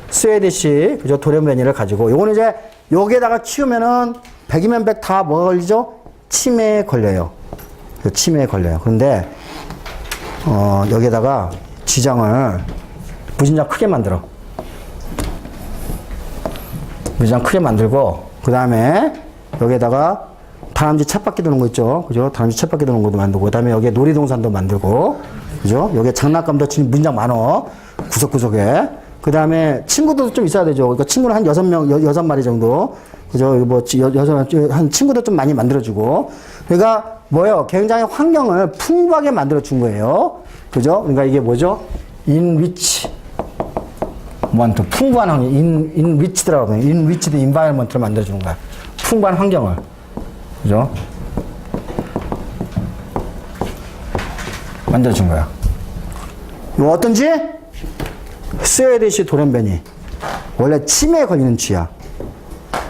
S1: 스웨디시 그죠 돌연변이를 가지고 요거는 이제 여기에다가 키우면은 100이면 100 다 뭐가 걸리죠? 치매에 걸려요. 치매에 걸려요. 그런데 여기에다가 쥐장을 무진장 크게 만들어. 무진장 크게 만들고 그 다음에 여기에다가 다람쥐 쳇바퀴 도는 거 있죠, 그죠? 다람쥐 쳇바퀴 도는 것도 만들고 그 다음에 여기에 놀이동산도 만들고, 그죠? 여기에 장난감도 무진장 많어. 구석구석에. 그 다음에 친구도 좀 있어야 되죠. 그러니까 친구는 한 6마리 정도. 그죠? 한 친구도 좀 많이 만들어주고. 그러니까 뭐예요? 굉장히 환경을 풍부하게 만들어준 거예요. 그죠? 그러니까 이게 뭐죠? 인위치. 뭐한테 풍부한 환경, 인위치더라고요. 인위치드 인바이러먼트를 만들어주는 거야. 풍부한 환경을. 그죠? 만들어준 거야. 이거 어떤지? 스웨디시 돌연변이. 원래 치매에 걸리는 쥐야.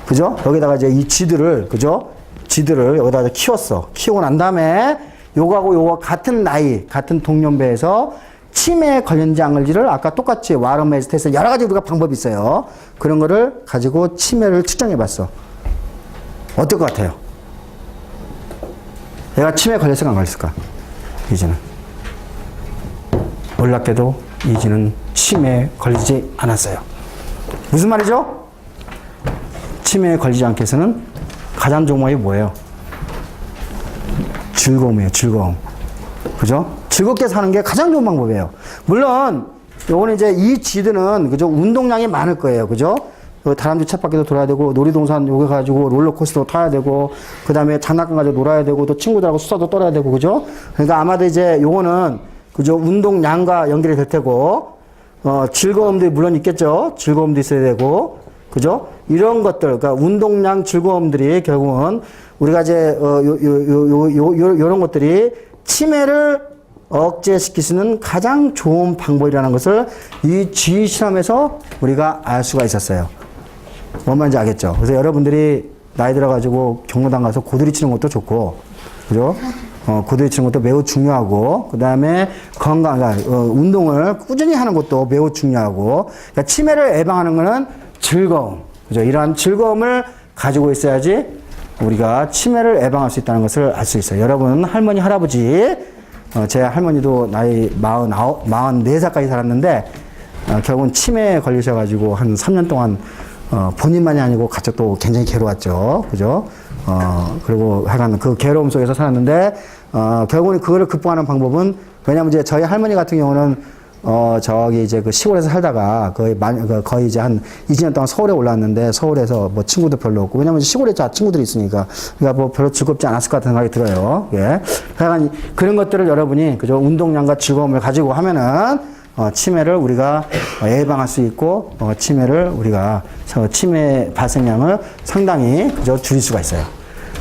S1: 그죠? 여기다가 이제 이 쥐들을, 그죠? 쥐들을 여기다가 키웠어. 키우고 난 다음에 요거하고 요거 같은 나이, 같은 동년배에서 치매에 걸렸는지 안 걸린지를 아까 똑같이 와르메이즈 테스트 여러 가지 우리가 방법이 있어요. 그런 거를 가지고 치매를 측정해 봤어. 어떨 것 같아요? 얘가 치매에 걸렸을까 안 걸렸을까? 이지는. 놀랍게도 이지는 치매에 걸리지 않았어요. 무슨 말이죠? 치매에 걸리지 않게 해서는 가장 좋은 방법이 뭐예요? 즐거움이에요, 즐거움. 그죠? 즐겁게 사는 게 가장 좋은 방법이에요. 물론, 요거는 이제 이 쥐들은, 그죠? 운동량이 많을 거예요. 그죠? 다람쥐 쳇바퀴도 돌아야 되고, 놀이동산 여기 가지고 롤러코스터 타야 되고, 그 다음에 장난감 가지고 놀아야 되고, 또 친구들하고 수다도 떨어야 되고, 그죠? 그러니까 아마도 이제 요거는, 그죠? 운동량과 연결이 될 테고, 즐거움도 물론 있겠죠? 즐거움도 있어야 되고, 그죠? 이런 것들, 그러니까 운동량 즐거움들이 결국은 우리가 이제, 요런 것들이 치매를 억제시킬 수 있는 가장 좋은 방법이라는 것을 이 쥐 실험에서 우리가 알 수가 있었어요. 뭔 말인지 알겠죠? 그래서 여러분들이 나이 들어가지고 경로당 가서 고드리 치는 것도 좋고, 그죠? 고드리 치는 것도 매우 중요하고, 그 다음에 운동을 꾸준히 하는 것도 매우 중요하고, 그러니까 치매를 예방하는 거는 즐거움, 그죠? 이러한 즐거움을 가지고 있어야지 우리가 치매를 예방할 수 있다는 것을 알 수 있어요. 여러분, 할머니, 할아버지, 제 할머니도 나이 44살까지 살았는데, 결국은 치매에 걸리셔가지고 한 3년 동안, 본인만이 아니고 가족도 굉장히 괴로웠죠. 그죠? 그리고 하여간 그 괴로움 속에서 살았는데, 결국은 그거를 극복하는 방법은, 왜냐면 이제 저희 할머니 같은 경우는, 저기 이제 그 시골에서 살다가 거의 이제 한 20년 동안 서울에 올라왔는데 서울에서 뭐 친구도 별로 없고, 왜냐면 친구들이 있으니까. 그러니까 뭐 별로 즐겁지 않았을 것 같은 생각이 들어요. 예. 하여간 그런 것들을 여러분이, 그죠? 운동량과 즐거움을 가지고 하면은, 치매를 우리가 예방할 수 있고, 치매 발생량을 상당히, 그죠? 줄일 수가 있어요.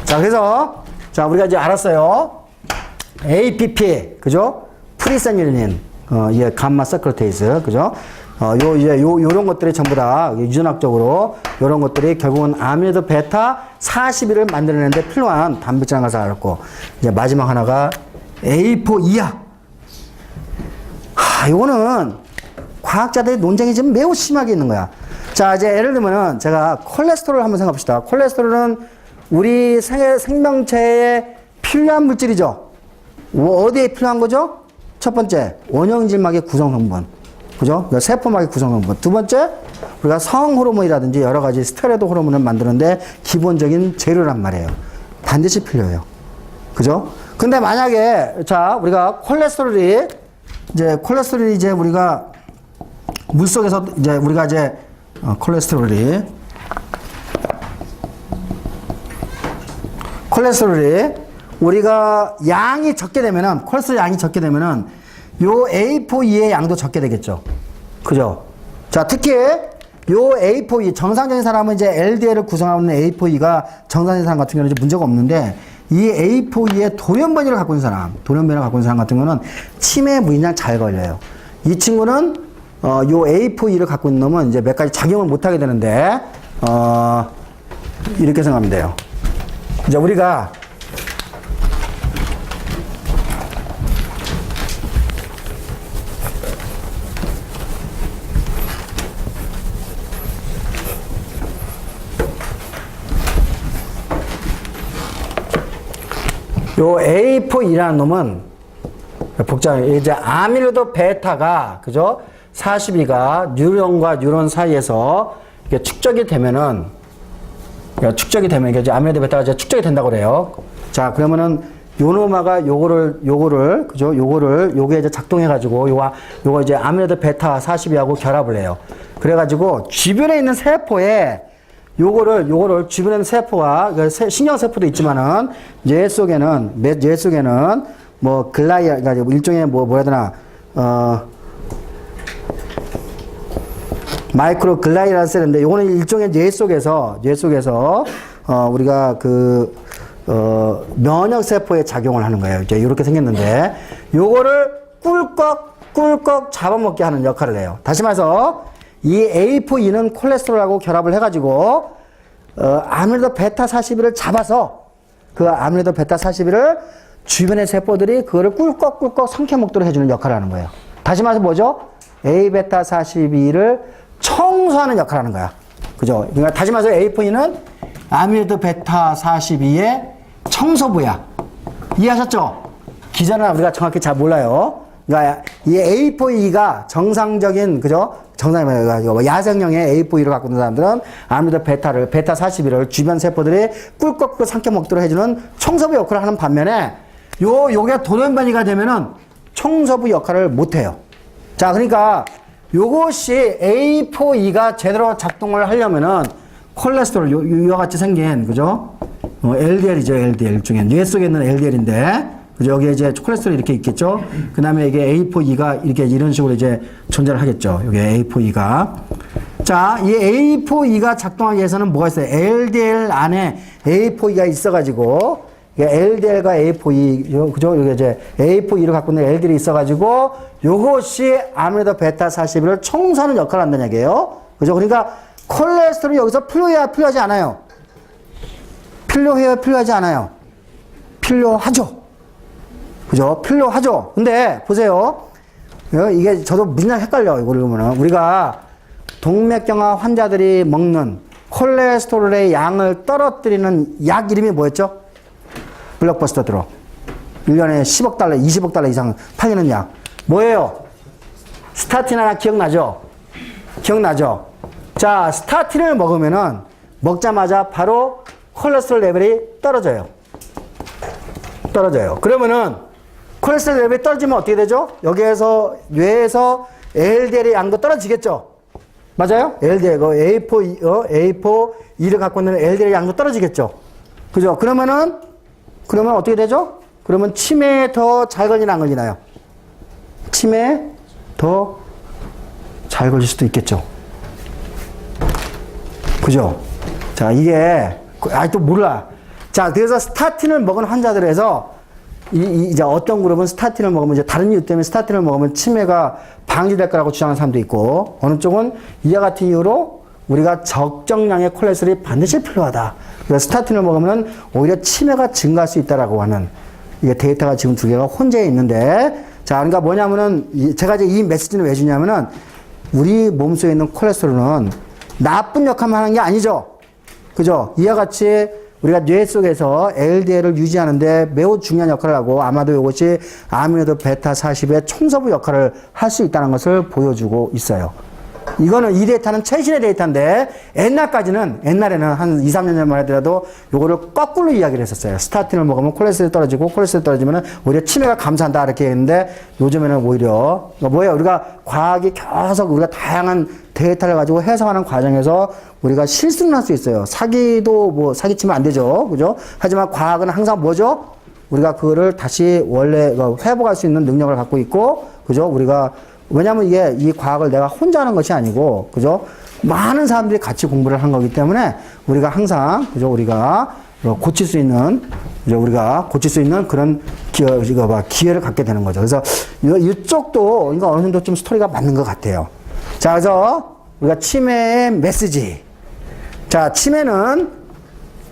S1: 자, 그래서, 자, 우리가 이제 알았어요. APP, 그죠? 프리세닐린. 예, 감마 세크레테이스, 그죠? 요런 것들이 전부 다 유전학적으로 요런 것들이 결국은 아밀로이드 베타 42를 만들어내는데 필요한 단백질 가서 알았고, 이제 마지막 하나가 A4E야. 요거는 과학자들의 논쟁이 지금 매우 심하게 있는 거야. 자, 이제 예를 들면은 제가 콜레스테롤을 한번 생각해 봅시다. 콜레스테롤은 우리 생명체에 필요한 물질이죠. 어디에 필요한 거죠? 첫 번째, 원형질막의 구성성분. 그죠? 세포막의 구성성분. 두 번째, 우리가 성호르몬이라든지 여러 가지 스테로이드 호르몬을 만드는데 기본적인 재료란 말이에요. 반드시 필요해요. 그죠? 근데 만약에, 자, 우리가 콜레스테롤이 이제 우리가 물 속에서 이제 우리가 이제 콜레스테롤이 우리가 양이 적게 되면은 콜레스테롤 양이 적게 되면은 요 A4E의 양도 적게 되겠죠. 그죠? 자, 특히 요 A4E 정상적인 사람은 이제 LDL을 구성하고 있는 A4E가 정상적인 사람 같은 경우는 이제 문제가 없는데 이 A4E의 돌연변이를 갖고 있는 사람 같은 경우는 치매 무인장 잘 걸려요. 이 친구는 요 A4E를 갖고 있는 놈은 이제 몇 가지 작용을 못 하게 되는데 이렇게 생각하면 돼요. 이제 우리가 요 A4E라는 놈은 복잡해. 이제 아밀로이드 베타가, 그죠? 42가 뉴런과 뉴런 사이에서 이게 축적이 되면은, 이게 이제 아밀로이드 베타가 이제 축적이 된다고 그래요. 자, 그러면은 요 놈아가 요거를, 그죠? 요게 이제 작동해가지고 요거 이제 아밀로이드 베타 42하고 결합을 해요. 그래가지고 주변에 있는 세포에 요거를 주변에 있는 세포가 신경세포도 있지만은 뇌 속에는 뭐 그러니까 일종의 뭐라 해야 되나 마이크로 글라이라는 셀인데 요거는 일종의 뇌 속에서 우리가 면역 세포에 작용을 하는 거예요. 이제 이렇게 생겼는데 요거를 꿀꺽 잡아먹게 하는 역할을 해요. 다시 말해서 이 A4E는 콜레스테롤하고 결합을 해가지고 아밀로이드 베타 42를 잡아서 그 아밀로이드 베타 42를 주변의 세포들이 그거를 꿀꺽 삼켜 먹도록 해주는 역할을 하는 거예요. 다시 말해서 뭐죠? A베타 42를 청소하는 역할을 하는 거야. 그죠? 그러니까 다시 말해서 A4E는 아밀로이드 베타 42의 청소부야. 이해하셨죠? 기전은 우리가 정확히 잘 몰라요. 그러니까 이 A4E가 정상적인, 그죠? 정상적인 야생형의 A4E를 갖고 있는 사람들은 아밀로이드 베타 41을 주변 세포들이 꿀꺽 삼켜 먹도록 해주는 청소부 역할을 하는 반면에 요게 돌연변이가 되면은 청소부 역할을 못 해요. 자, 그러니까 요것이 A4E가 제대로 작동을 하려면은 콜레스테롤 이와 같이 생긴, 그죠? LDL이죠, LDL 중에. 뇌 속에 있는 LDL인데, 그죠? 여기에 이제 콜레스테롤이 이렇게 있겠죠? 그 다음에 이게 A4E가 이렇게 이런 식으로 이제 존재를 하겠죠. 여기 A4E가. 자, 이 A4E가 작동하기 위해서는 뭐가 있어요? LDL 안에 A4E가 있어가지고, LDL과 A4E, 그죠? 여기 이제 A4E를 갖고 있는 LDL이 있어가지고, 요것이 아밀로이드 베타 41을 청소하는 역할을 한다는 얘기예요. 그죠? 그러니까 콜레스테롤이 여기서 필요해야 필요하지 않아요? 필요해야 필요하지 않아요? 필요하죠? 그죠? 필요하죠? 근데 보세요. 이게 저도 무지나 헷갈려, 이거를 보면은. 우리가 동맥경화 환자들이 먹는 콜레스테롤의 양을 떨어뜨리는 약 이름이 뭐였죠? 블록버스터 드럭. 1년에 10억 달러, 20억 달러 이상 팔리는 약. 뭐예요? 스타틴 하나 기억나죠? 기억나죠? 자, 스타틴을 먹자마자 바로 콜레스테롤 레벨이 떨어져요. 그러면은 콜레스테롤 레벨이 떨어지면 어떻게 되죠? 여기에서 뇌에서 LDL의 양도 떨어지겠죠? 맞아요? LDL, A4E를 갖고 있는 LDL의 양도 떨어지겠죠? 그죠? 그러면 어떻게 되죠? 그러면 치매에 더 잘 걸리나 안 걸리나요? 치매에 더 잘 걸릴 수도 있겠죠? 그죠? 자, 이게, 아직도 몰라. 자, 그래서 스타틴을 먹은 환자들에서 이제 어떤 그룹은 스타틴을 먹으면 이제 다른 이유 때문에 스타틴을 먹으면 치매가 방지될 거라고 주장하는 사람도 있고, 어느 쪽은 이와 같은 이유로 우리가 적정량의 콜레스테롤이 반드시 필요하다. 그래서 스타틴을 먹으면 오히려 치매가 증가할 수 있다라고 하는 이게 데이터가 지금 두 개가 혼재해 있는데, 자, 그러니까 뭐냐면은 제가 이제 이 메시지는 왜 주냐면은 우리 몸속에 있는 콜레스테롤은 나쁜 역할만 하는 게 아니죠. 그죠? 이와 같이 우리가 뇌 속에서 LDL을 유지하는데 매우 중요한 역할을 하고, 아마도 이것이 아미노도 베타 40의 총서부 역할을 할 수 있다는 것을 보여주고 있어요. 이거는 이 데이터는 최신의 데이터인데, 옛날에는 한 2, 3년 전만 하더라도 요거를 거꾸로 이야기를 했었어요. 스타틴을 먹으면 콜레스테롤이 떨어지고, 콜레스테롤이 떨어지면 오히려 치매가 감소한다 이렇게 했는데, 요즘에는 오히려 뭐예요? 우리가 과학이 계속 우리가 다양한 데이터를 가지고 해석하는 과정에서 우리가 실수는 할 수 있어요. 사기도 뭐 사기치면 안 되죠. 그죠? 하지만 과학은 항상 뭐죠? 우리가 그거를 다시 원래 회복할 수 있는 능력을 갖고 있고, 그죠? 우리가 왜냐면 이게 이 과학을 내가 혼자 하는 것이 아니고, 그죠? 많은 사람들이 같이 공부를 한 거기 때문에 우리가 항상, 그죠? 우리가 고칠 수 있는, 그죠? 우리가 고칠 수 있는 그런 기회를 갖게 되는 거죠. 그래서 이쪽도 이거 어느 정도 좀 스토리가 맞는 것 같아요. 자, 그래서 우리가 치매의 메시지. 자, 치매는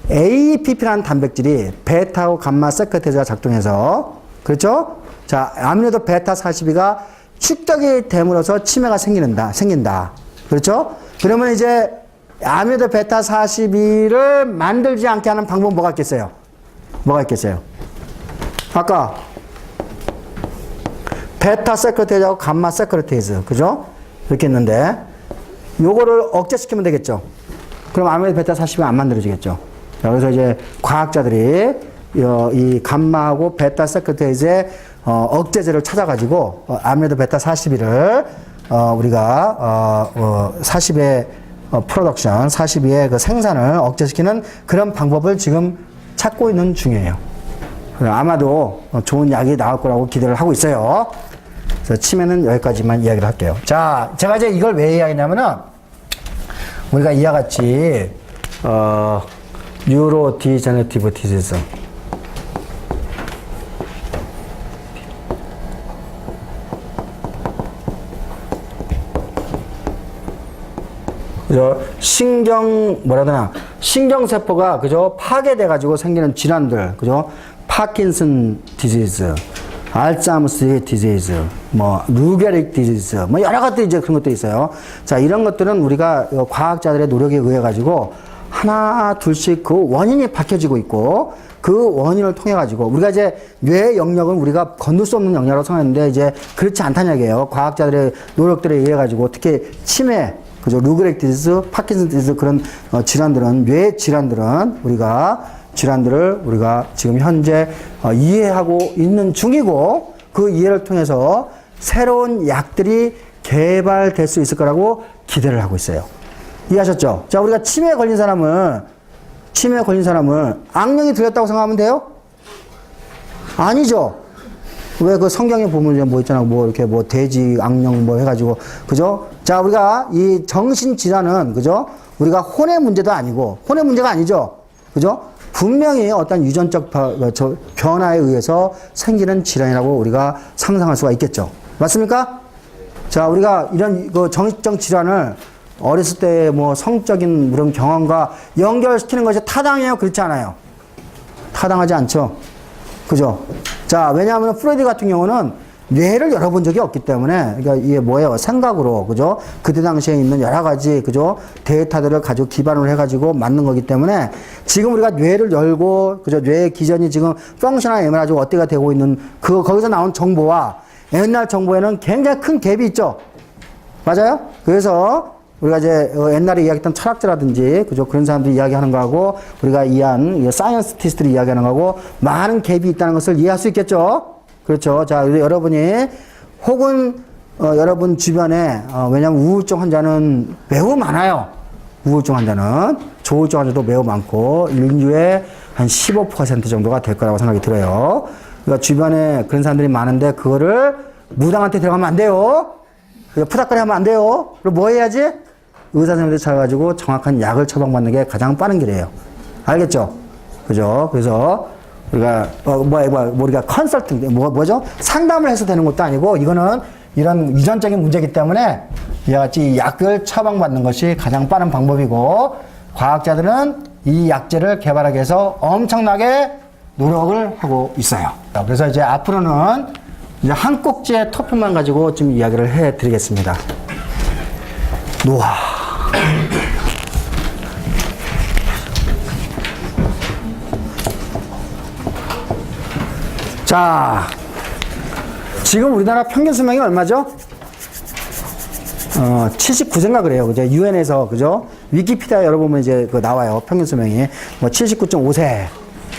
S1: APP라는 단백질이 베타하고 감마 세크레테즈가 작동해서, 그렇죠? 자, 아미노도 베타 42가 축적이 됨으로써 치매가 생긴다. 그렇죠? 그러면 이제 아미노도 베타 42를 만들지 않게 하는 방법은 뭐가 있겠어요? 뭐가 있겠어요? 아까 베타 세크레테즈하고 감마 세크레테즈, 그죠? 이렇게 했는데 요거를 억제시키면 되겠죠. 그럼 아미노도 베타 42가 안 만들어지겠죠. 그래서 이제 과학자들이 이 감마하고 베타 세크레테즈의 억제제를 찾아가지고 아미노도 베타 42를 우리가 40의 프로덕션, 42의 그 생산을 억제시키는 그런 방법을 지금 찾고 있는 중이에요. 아마도 좋은 약이 나올 거라고 기대를 하고 있어요. 그래서 치매는 여기까지만 이야기를 할게요. 자, 제가 이제 이걸 왜 이야기하냐면은 우리가 이와 같이 뉴로 디제너티브 디지즈, 그죠? 신경세포가, 그죠? 파괴돼가지고 생기는 질환들, 그죠? 파킨슨 디지즈, 알츠하이머스 디지즈, 뭐, 루게릭 디지즈, 뭐, 여러 가지 이제 그런 것도 있어요. 자, 이런 것들은 우리가 과학자들의 노력에 의해가지고 하나, 둘씩 그 원인이 밝혀지고 있고, 그 원인을 통해가지고, 우리가 이제 뇌의 영역은 우리가 건들 수 없는 영역이라고 생각하는데, 이제 그렇지 않다는 얘기예요. 과학자들의 노력들에 의해가지고, 특히 치매, 그죠? 루게릭 디지즈, 파킨슨 디지즈 그런 질환들은, 뇌 질환들은 질환들을 우리가 지금 현재 이해하고 있는 중이고, 그 이해를 통해서 새로운 약들이 개발될 수 있을 거라고 기대를 하고 있어요. 이해하셨죠? 자, 우리가 치매에 걸린 사람은 악령이 들렸다고 생각하면 돼요? 아니죠? 왜 그 성경에 보면 뭐 있잖아. 뭐 이렇게 뭐 돼지, 악령 뭐 해가지고. 그죠? 자, 우리가 이 정신질환은, 그죠? 우리가 혼의 문제도 아니고, 혼의 문제가 아니죠? 그죠? 분명히 어떤 유전적 변화에 의해서 생기는 질환이라고 우리가 상상할 수가 있겠죠. 맞습니까? 자, 우리가 이런 그 정신적 질환을 어렸을 때 뭐 성적인 그런 경험과 연결시키는 것이 타당해요? 그렇지 않아요? 타당하지 않죠? 그죠? 자, 왜냐하면 프로이드 같은 경우는 뇌를 열어본 적이 없기 때문에, 그러니까 이게 뭐예요? 생각으로, 그죠? 그때 당시에 있는 여러 가지, 그죠? 데이터들을 가지고 기반을 해가지고 만든 거기 때문에 지금 우리가 뇌를 열고, 그죠? 뇌의 기전이 지금 펑셔널 MRI 가지고 어때가 되고 있는 거기서 나온 정보와 옛날 정보에는 굉장히 큰 갭이 있죠? 맞아요? 그래서 우리가 이제 옛날에 이야기했던 철학자라든지, 그죠? 그런 사람들이 이야기하는 거하고 우리가 이해한 사이언스티스트들이 이야기하는 거하고 많은 갭이 있다는 것을 이해할 수 있겠죠? 그렇죠. 자, 여러분이 혹은 여러분 주변에 왜냐하면 우울증 환자는 매우 많아요. 우울증 환자는 조울증 환자도 매우 많고 인류의 한 15% 정도가 될 거라고 생각이 들어요. 그러니까 주변에 그런 사람들이 많은데 그거를 무당한테 들어가면 안 돼요. 푸닥거리 하면 안 돼요. 그럼 뭐 해야지? 의사 선생님들 찾아가지고 정확한 약을 처방받는 게 가장 빠른 길이에요. 알겠죠? 그죠? 그래서 우리가 컨설팅, 뭐죠? 상담을 해서 되는 것도 아니고, 이거는 이런 유전적인 문제이기 때문에 이와 같이 약을 처방받는 것이 가장 빠른 방법이고, 과학자들은 이 약제를 개발하기 위해서 엄청나게 노력을 하고 있어요. 그래서 이제 앞으로는 이제 한 꼭지의 토픽만 가지고 좀 이야기를 해 드리겠습니다. 노화. 자, 지금 우리나라 평균 수명이 얼마죠? 79세인가 그래요. 그죠? 유엔에서, 그죠? 위키피디아 열어보면 이제 그 나와요. 평균 수명이. 뭐 79.5세.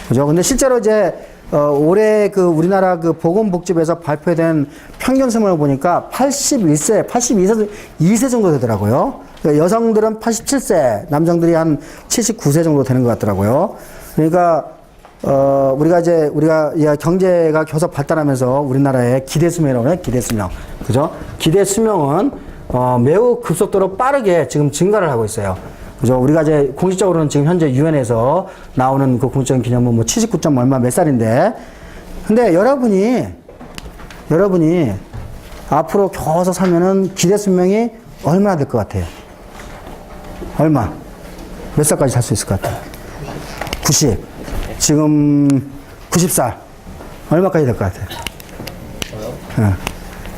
S1: 그죠? 근데 실제로 이제, 올해 그 우리나라 그 보건복지부에서 발표된 평균 수명을 보니까 81세, 82세 정도 되더라고요. 그러니까 여성들은 87세, 남성들이 한 79세 정도 되는 것 같더라고요. 그러니까, 우리가 경제가 계속 발달하면서 우리나라의 기대수명이라고 해요. 기대수명. 그죠? 기대수명은, 매우 급속도로 빠르게 지금 증가를 하고 있어요. 그죠? 우리가 이제 공식적으로는 지금 현재 유엔에서 나오는 그 공식적인 기념은 뭐 79점 얼마 몇 살인데, 근데 여러분이 앞으로 겨서 살면은 기대수명이 얼마나 될 것 같아요? 얼마? 몇 살까지 살 수 있을 것 같아요? 90. 지금 90살. 얼마까지 될 것 같아요?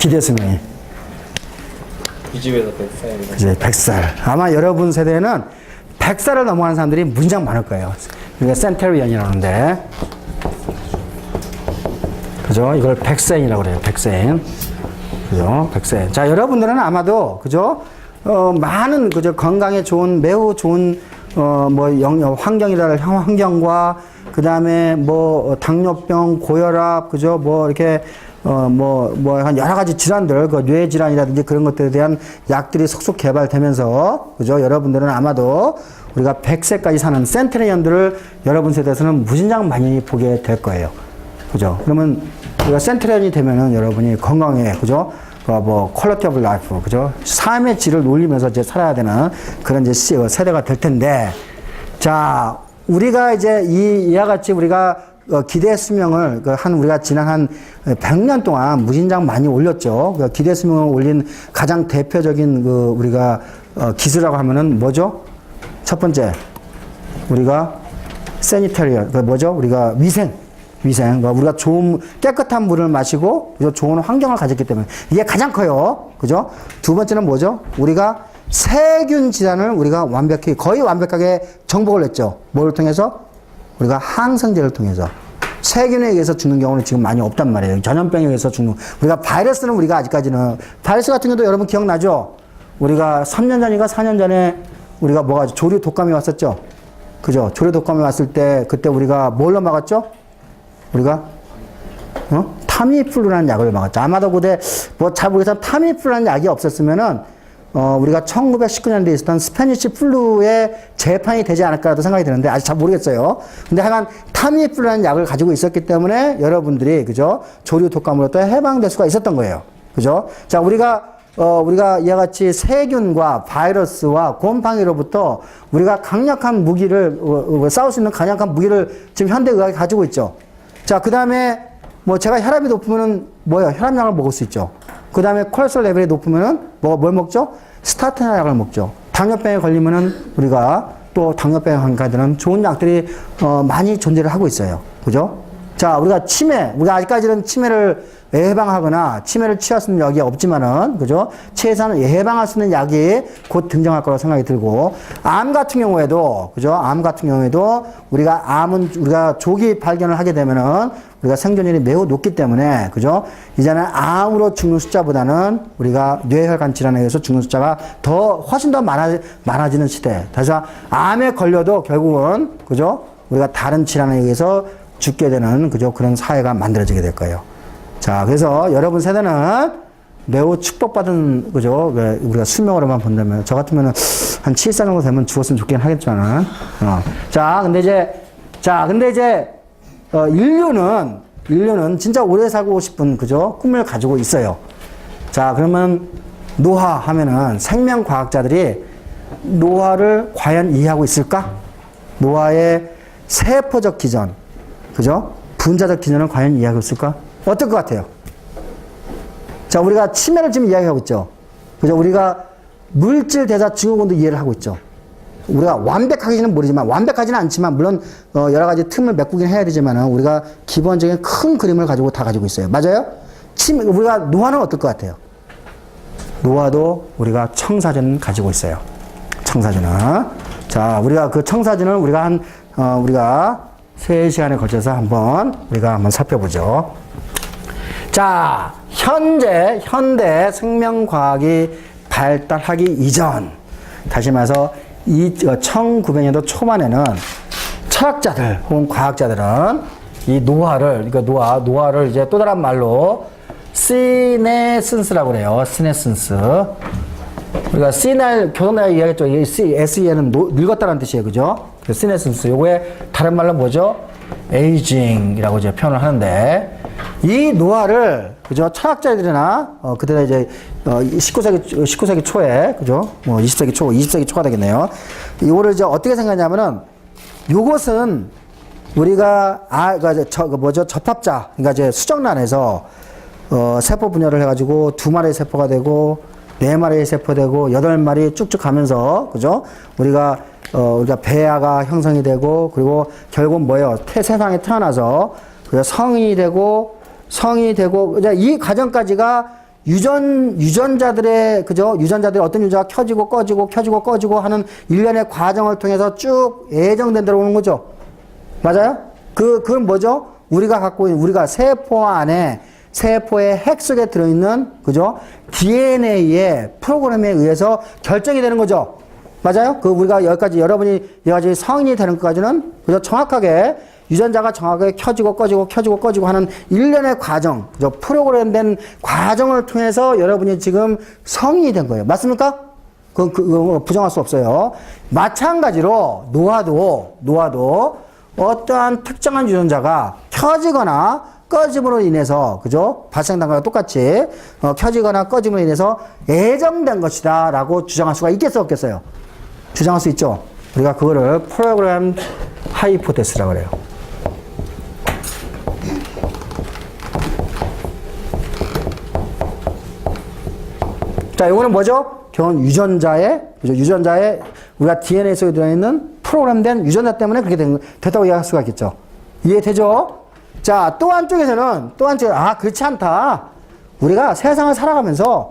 S1: 기대수명이.
S2: 이 집에서 100살.
S1: 이제 100살. 아마 여러분 세대에는 100살을 넘어가는 사람들이 무지장 많을 거예요. 그러니까 센테리언이라는데. 그죠? 이걸 백세인이라고 그래요. 백세인. 그죠? 백세인. 자, 여러분들은 아마도, 그죠? 많은, 그죠? 건강에 좋은, 매우 좋은, 환경과, 그 다음에 당뇨병, 고혈압, 그죠? 이렇게, 한 여러 가지 질환들, 뇌 질환이라든지 그런 것들에 대한 약들이 속속 개발되면서, 그죠? 여러분들은 아마도 우리가 100세까지 사는 센테리언들을 여러분 세대에서는 무진장 많이 보게 될 거예요. 그죠? 그러면 우리가 센테리언이 되면은 여러분이 건강에, 그죠? 퀄리티 오브 라이프, 그죠? 삶의 질을 올리면서 이제 살아야 되는 그런 이제 세대가 될 텐데, 자, 우리가 이제 이와 같이 우리가 기대 수명을 우리가 지난 한 100년 동안 무진장 많이 올렸죠. 기대 수명을 올린 가장 대표적인 우리가 기술이라고 하면은 뭐죠? 첫 번째, 우리가 세니터리언, 우리가 위생. 우리가 좋은 깨끗한 물을 마시고 좋은 환경을 가졌기 때문에 이게 가장 커요. 그죠? 두 번째는 뭐죠? 우리가 세균 질환을 우리가 거의 완벽하게 정복을 했죠. 뭐를 통해서? 우리가 항생제를 통해서. 세균에 의해서 죽는 경우는 지금 많이 없단 말이에요. 전염병에 의해서 죽는. 우리가 바이러스는 우리가 아직까지는, 바이러스 같은 경우도 여러분 기억나죠? 우리가 3년 전인가 4년 전에 우리가 조류 독감이 왔었죠? 그죠? 조류 독감이 왔을 때, 그때 우리가 뭘로 막았죠? 우리가, 타미플루라는 약을 막았죠. 아마도 그때, 잘 모르겠지만 타미플루라는 약이 없었으면은, 우리가 1919년도에 있었던 스페니시 플루의 재판이 되지 않을까라도 생각이 드는데, 아직 잘 모르겠어요. 근데 하여간 타미플루라는 약을 가지고 있었기 때문에 여러분들이, 그죠? 조류 독감으로부터 해방될 수가 있었던 거예요. 그죠? 자, 우리가 이와 같이 세균과 바이러스와 곰팡이로부터 우리가 강력한 무기를, 싸울 수 있는 강력한 무기를 지금 현대의학이 가지고 있죠. 자, 그 다음에, 제가 혈압이 높으면은 혈압약을 먹을 수 있죠. 그 다음에 콜레스테롤 레벨이 높으면은 뭘 먹죠? 스타틴 약을 먹죠. 당뇨병에 걸리면은 우리가 또 당뇨병에 관계되는 좋은 약들이 많이 존재를 하고 있어요. 그죠? 자, 우리가 우리가 아직까지는 치매를 예방하거나 치매를 취할 수 있는 약이 없지만은, 그죠? 치매에서는 예방할 수 있는 약이 곧 등장할 거라고 생각이 들고, 암 같은 경우에도, 그죠? 암 같은 경우에도 우리가 조기 발견을 하게 되면은 우리가 생존율이 매우 높기 때문에, 그죠? 이제는 암으로 죽는 숫자보다는 우리가 뇌혈관 질환에 의해서 죽는 숫자가 훨씬 더 많아지는 시대. 그래서 암에 걸려도 결국은, 그죠? 우리가 다른 질환에 의해서 죽게 되는, 그죠? 그런 사회가 만들어지게 될 거예요. 자, 그래서 여러분 세대는 매우 축복받은, 그죠? 우리가 수명으로만 본다면, 저 같으면은 한 7살 정도 되면 죽었으면 좋긴 하겠지만은. 근데 이제, 인류는 진짜 오래 살고 싶은, 그죠? 꿈을 가지고 있어요. 자, 그러면 노화 하면은 생명과학자들이 노화를 과연 이해하고 있을까? 노화의 세포적 기전, 그죠? 분자적 기전을 과연 이해하고 있을까? 어떨 것 같아요? 자, 우리가 치매를 지금 이야기하고 있죠. 그죠? 우리가 물질 대사 증후군도 이해를 하고 있죠. 우리가 완벽하게는 모르지만, 완벽하지는 않지만, 물론, 여러 가지 틈을 메꾸긴 해야 되지만은, 우리가 기본적인 큰 그림을 가지고 다 가지고 있어요. 맞아요? 우리가 노화는 어떨 것 같아요? 노화도 우리가 청사진을 가지고 있어요. 청사진은. 자, 우리가 그 청사진을 우리가 3시간에 걸쳐서 우리가 한번 살펴보죠. 자, 현대 생명과학이 발달하기 이전, 다시 말해서 1900년도 초반에는 철학자들 혹은 과학자들은 이 노화를 이제 또 다른 말로 시네슨스라고 그래요. 시네슨스. 우리가 시날 교정대가 이야기했죠. SEN은 늙었다는 뜻이에요. 그죠? 시네슨스. 요거에 다른 말로 뭐죠? 에이징이라고 이제 표현을 하는데, 이 노화를, 그죠? 철학자들이나, 그때 이제, 19세기 초에, 그죠? 20세기 초가 되겠네요. 이거를 이제 어떻게 생각하냐면은, 요것은 우리가, 접합자, 그러니까 이제 수정란에서, 세포 분열을 해가지고 2마리의 세포가 되고, 4마리의 세포 되고, 8마리 쭉쭉 가면서, 그죠? 우리가 배아가 형성이 되고, 그리고 결국은 뭐예요? 세상에 태어나서, 성인이 되고, 이제 이 과정까지가 유전자들의, 그죠? 유전자들의 어떤 유전자가 켜지고 꺼지고 하는 일련의 과정을 통해서 쭉 예정된 대로 오는 거죠. 맞아요? 그건 뭐죠? 우리가 갖고 있는, 우리가 세포 안에, 세포의 핵 속에 들어있는, 그죠? DNA의 프로그램에 의해서 결정이 되는 거죠. 맞아요? 우리가 여러분이 여기까지 성인이 되는 것까지는, 그죠? 정확하게, 유전자가 정확하게 켜지고 꺼지고 하는 일련의 과정, 그죠? 프로그램된 과정을 통해서 여러분이 지금 성인이 된 거예요. 맞습니까? 그건 부정할 수 없어요. 마찬가지로, 노화도 어떠한 특정한 유전자가 켜지거나 꺼짐으로 인해서, 그죠? 발생단과가 똑같이, 켜지거나 꺼짐으로 인해서 예정된 것이다 라고 주장할 수가 있겠어요, 없겠어요? 주장할 수 있죠? 우리가 그거를 프로그램 하이포테시스라고 그래요. 자, 이거는 뭐죠? 결국 유전자의 우리가 DNA 속에 들어있는 프로그램된 유전자 때문에 그렇게 됐다고 이해할 수가 있겠죠. 이해되죠? 자, 또 한쪽에서는, 그렇지 않다. 우리가 세상을 살아가면서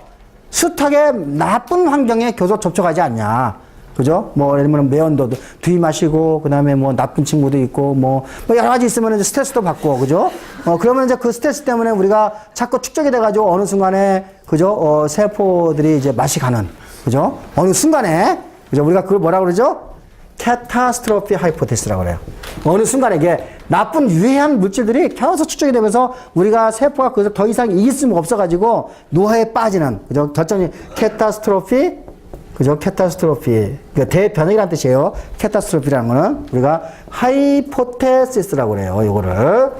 S1: 숱하게 나쁜 환경에 계속 접촉하지 않냐. 그죠? 예를 들면 매연도 들이마시고, 그 다음에 나쁜 친구도 있고, 여러 가지 있으면 이제 스트레스도 받고, 그죠? 그러면 이제 그 스트레스 때문에 우리가 자꾸 축적이 돼가지고 어느 순간에, 그죠? 세포들이 이제 맛이 가는, 그죠? 어느 순간에, 그죠? 우리가 그걸 뭐라고 그러죠? 캐타스트로피 하이포테시스라고 그래요. 어느 순간에 이게 나쁜 유해한 물질들이 계속 축적이 되면서 우리가 세포가 그래서 더 이상 이길 수가 없어가지고 노화에 빠지는, 그죠? 결정이 캐타스트로피, 그죠? 캐타스트로피. 그러니까 대변혁이라는 뜻이에요. 캐타스트로피라는 거는 우리가 하이포테시스라고 그래요. 요거를.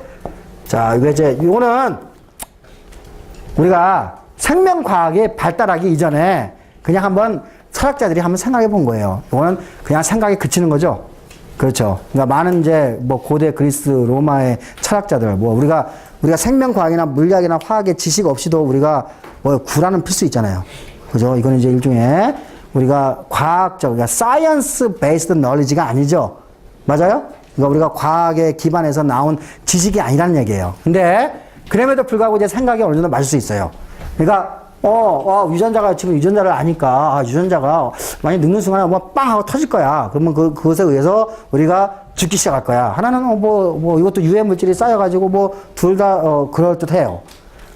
S1: 자, 요거는 우리가 생명과학이 발달하기 이전에 그냥 한번 철학자들이 한번 생각해 본 거예요. 이거는 그냥 생각에 그치는 거죠. 그렇죠. 그러니까 많은 이제 고대 그리스, 로마의 철학자들, 우리가 생명과학이나 물리학이나 화학의 지식 없이도 우리가 구라는 필 수 있잖아요. 그죠? 이거는 이제 일종의 우리가 과학적, 그러니까 사이언스 베이스드 널리지가 아니죠. 맞아요? 그러니까 우리가 과학에 기반해서 나온 지식이 아니라는 얘기예요. 근데 그럼에도 불구하고 이제 생각이 어느 정도 맞을 수 있어요. 그러니까 유전자가 지금 유전자를 아니까, 유전자가 많이 늙는 순간에 빵 하고 터질 거야. 그러면 그것에 의해서 우리가 죽기 시작할 거야. 하나는 이것도 유해 물질이 쌓여가지고 둘 다, 그럴듯 해요.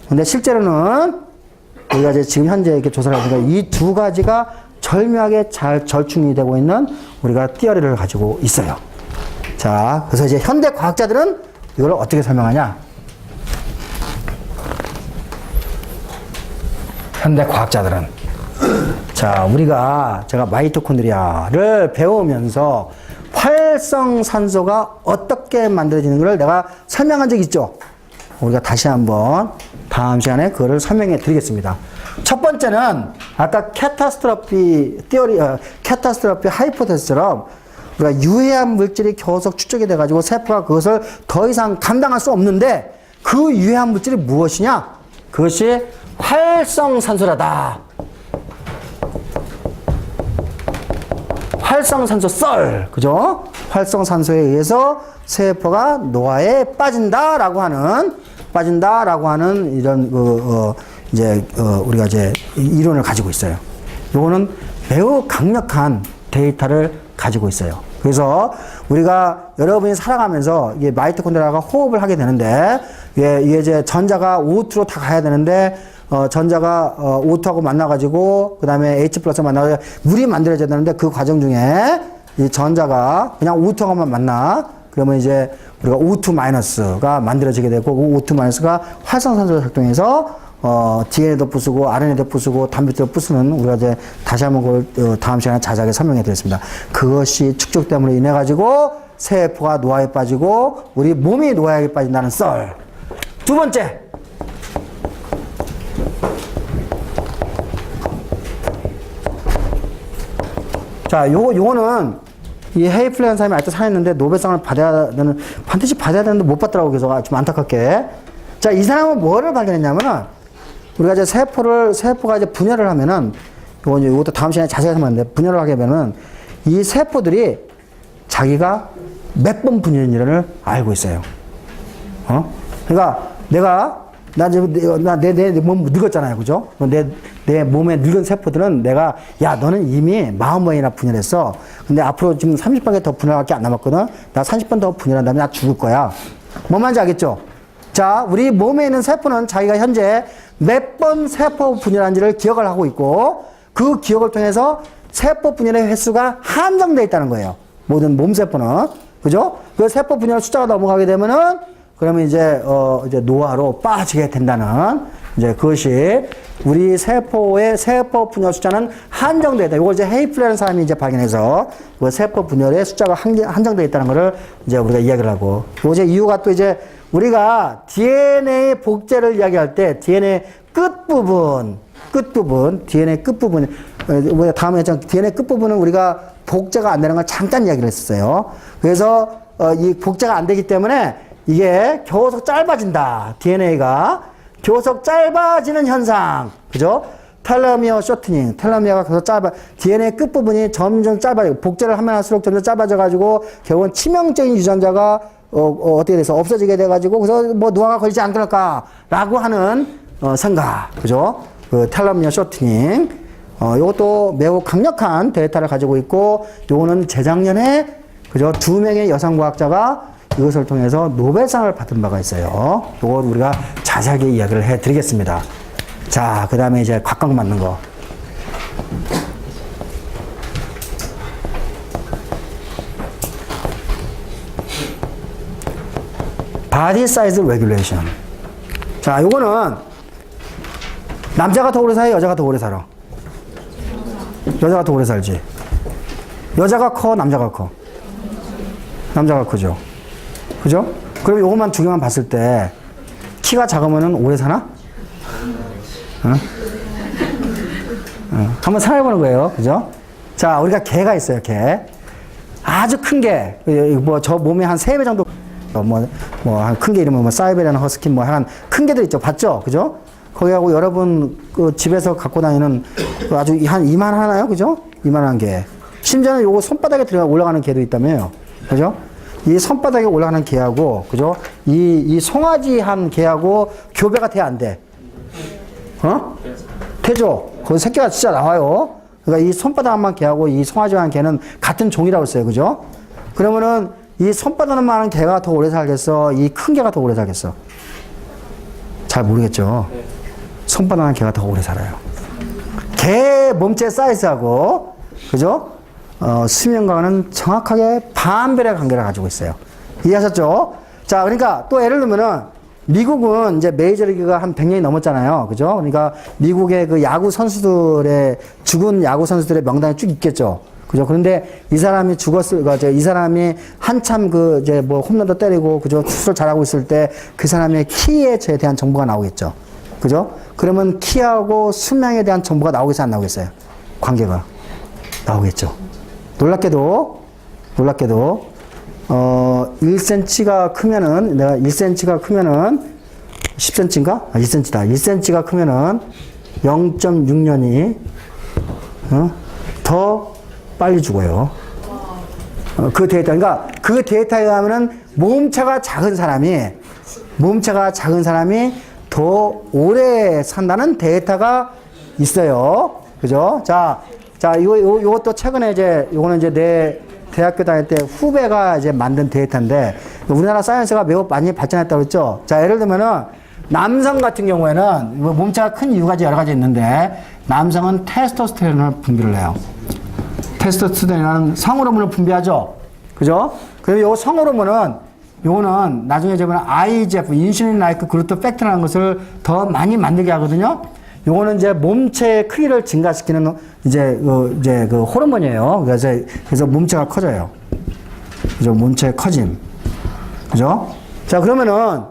S1: 근데 실제로는 우리가 이제 지금 현재 이렇게 조사를 해보니까 이 두 가지가 절묘하게 잘 절충이 되고 있는 우리가 티어리를 가지고 있어요. 자, 그래서 이제 현대 과학자들은 이걸 어떻게 설명하냐? 현대 과학자들은 제가 마이토콘드리아를 배우면서 활성산소가 어떻게 만들어지는 걸 내가 설명한 적 있죠. 우리가 다시 한번 다음 시간에 그거를 설명해 드리겠습니다. 첫 번째는 아까 캐타스트로피 하이포테시스처럼 우리가 유해한 물질이 계속 축적이 돼가지고 세포가 그것을 더 이상 감당할 수 없는데 그 유해한 물질이 무엇이냐? 그것이 활성산소라다. 활성산소 썰, 그죠? 활성산소에 의해서 세포가 노화에 빠진다라고 하는 이런 우리가 이제 이론을 가지고 있어요. 요거는 매우 강력한 데이터를 가지고 있어요. 그래서 우리가 여러분이 살아가면서 이게 마이토콘드리아가 호흡을 하게 되는데 이게 이제 전자가 O2로 다 가야 되는데 전자가 O2하고 만나가지고 그 다음에 H 플러스 만나서 물이 만들어져야 되는데 그 과정 중에 이 전자가 그냥 O2하고만 만나 그러면 이제 우리가 O2 마이너스가 만들어지게 되고 그 O2 마이너스가 활성산소를 작동해서 DNA도 부수고 RNA도 부수고 단백질도 부수는 우리가 이제 다시 한번 그걸 다음 시간에 자세하게 설명해 드리겠습니다. 그것이 축적 때문에 인해 가지고 세포가 노화에 빠지고 우리 몸이 노화에 빠진다는 썰. 두 번째. 자, 요거는 이 헤이플레 현상이 아직도 살아있는데 노벨상을 반드시 받아야 되는데 못 받더라고. 그래서 좀 안타깝게. 자, 이 사람은 뭐를 발견했냐면은 우리가 이제 세포가 이제 분열을 하면은 이것도 다음 시간에 자세히 설명하는데 분열을 하게 되면은 이 세포들이 자기가 몇 번 분열인지를 알고 있어요. 그러니까 내 몸 늙었잖아요. 그죠? 내 몸에 늙은 세포들은 내가, 야, 너는 이미 40번이나 분열했어. 근데 앞으로 지금 30번에 더 분열할 게 안 남았거든? 나 30번 더 분열한 다음에 나 죽을 거야. 뭔 말인지 알겠죠? 자, 우리 몸에 있는 세포는 자기가 현재 몇 번 세포 분열한지를 기억을 하고 있고, 그 기억을 통해서 세포 분열의 횟수가 한정되어 있다는 거예요. 모든 몸세포는. 그죠? 그 세포 분열 숫자가 넘어가게 되면은, 그러면 이제 노화로 빠지게 된다는, 이제 그것이 우리 세포의 세포 분열 숫자는 한정되어 있다. 이걸 이제 헤이플레라는 사람이 이제 발견해서 그 세포 분열의 숫자가 한정되어 있다는 것을 이제 우리가 이야기를 하고. 이제 이유가 또 이제 우리가 DNA 복제를 이야기할 때 DNA 끝부분, DNA 끝부분, 우리가 다음에 DNA 끝부분은 우리가 복제가 안 되는 걸 잠깐 이야기를 했었어요. 그래서 이 복제가 안 되기 때문에 이게 계속 짧아진다. DNA가 계속 짧아지는 현상. 그죠? 텔로미어 쇼트닝. 텔로미어가 계속 DNA 끝부분이 점점 짧아지고, 복제를 하면 할수록 점점 짧아져가지고, 결국은 치명적인 유전자가, 어떻게 돼서 없어지게 돼가지고, 그래서 뭐 노화가 걸리지 않을까라고 하는, 생각. 그죠? 그 텔로미어 쇼트닝. 요것도 매우 강력한 데이터를 가지고 있고, 요거는 재작년에, 그죠? 2명의 여성과학자가 이것을 통해서 노벨상을 받은 바가 있어요. 이거 우리가 자세하게 이야기를 해 드리겠습니다. 자, 그 다음에 이제 각각 맞는 거. 바디 사이즈 레귤레이션. 자, 요거는 남자가 더 오래 살아요? 여자가 더 오래 살아? 여자가 더 오래 살지. 여자가 커? 남자가 커? 남자가 크죠. 그죠? 그럼 요것만 두 개만 봤을 때 키가 작으면은 오래 사나? 한번 생각해보는 거예요. 그죠? 자, 우리가 개가 있어요. 개. 아주 큰 개. 뭐 저 몸에 한 3배 정도 한 큰 개 이름은 뭐 사이베리안 허스키 뭐 한 큰 개들 있죠. 봤죠? 그죠? 거기하고 여러분 그 집에서 갖고 다니는 그 아주 한 이만 하나요? 그죠? 이만한 개. 심지어는 요거 손바닥에 들어가 올라가는 개도 있다며요. 그죠? 이 손바닥에 올라가는 개하고, 그죠? 이 송아지 한 개하고 교배가 돼, 안 돼? 되죠? 그 새끼가 진짜 나와요. 그러니까 이 손바닥만 개하고 이 송아지 한 개는 같은 종이라고 했어요. 그죠? 그러면은 이 손바닥만 하는 개가 더 오래 살겠어? 이 큰 개가 더 오래 살겠어? 잘 모르겠죠? 손바닥 한 개가 더 오래 살아요. 개 몸체 사이즈하고, 그죠? 수명과는 정확하게 반별의 관계를 가지고 있어요. 이해하셨죠? 자, 그러니까 또 예를 들면은 미국은 이제 메이저리그가 한 100년이 넘었잖아요. 그죠? 그러니까 미국의 그 야구 선수들의, 죽은 야구 선수들의 명단이 쭉 있겠죠. 그죠? 그런데 이 사람이 이 사람이 한참 이제 뭐 홈런도 때리고, 그죠? 투수를 잘하고 있을 때 그 사람의 키에 대한 정보가 나오겠죠. 그죠? 그러면 키하고 수명에 대한 정보가 나오겠어요? 안 나오겠어요? 관계가 나오겠죠. 놀랍게도 놀랍게도 1cm가 크면은 내가 1cm가 크면은 10cm인가? 1cm다. 1cm가 크면은 0.6년이 더 빨리 죽어요. 그 데이터, 그러니까 그 데이터에 의하면은 몸체가 작은 사람이 더 오래 산다는 데이터가 있어요. 그죠? 자, 요것도 최근에 요거는 내 대학교 다닐 때 후배가 만든 데이터인데, 우리나라 사이언스가 매우 많이 발전했다고 그랬죠? 자, 예를 들면은, 남성 같은 경우에는, 몸체가 큰 이유가 여러 가지 있는데, 남성은 테스토스테론을 분비를 해요. 테스토스테론은 성호르몬을 분비하죠? 그죠? 그리고 요 성호르몬은, 요거는 나중에 보면 IGF, 인슐린 라이크 그루트 팩터라는 것을 더 많이 만들게 하거든요. 요거는 몸체의 크기를 증가시키는 그 호르몬이에요. 그래서 몸체가 커져요. 그죠? 몸체의 커짐. 그죠? 자, 그러면은,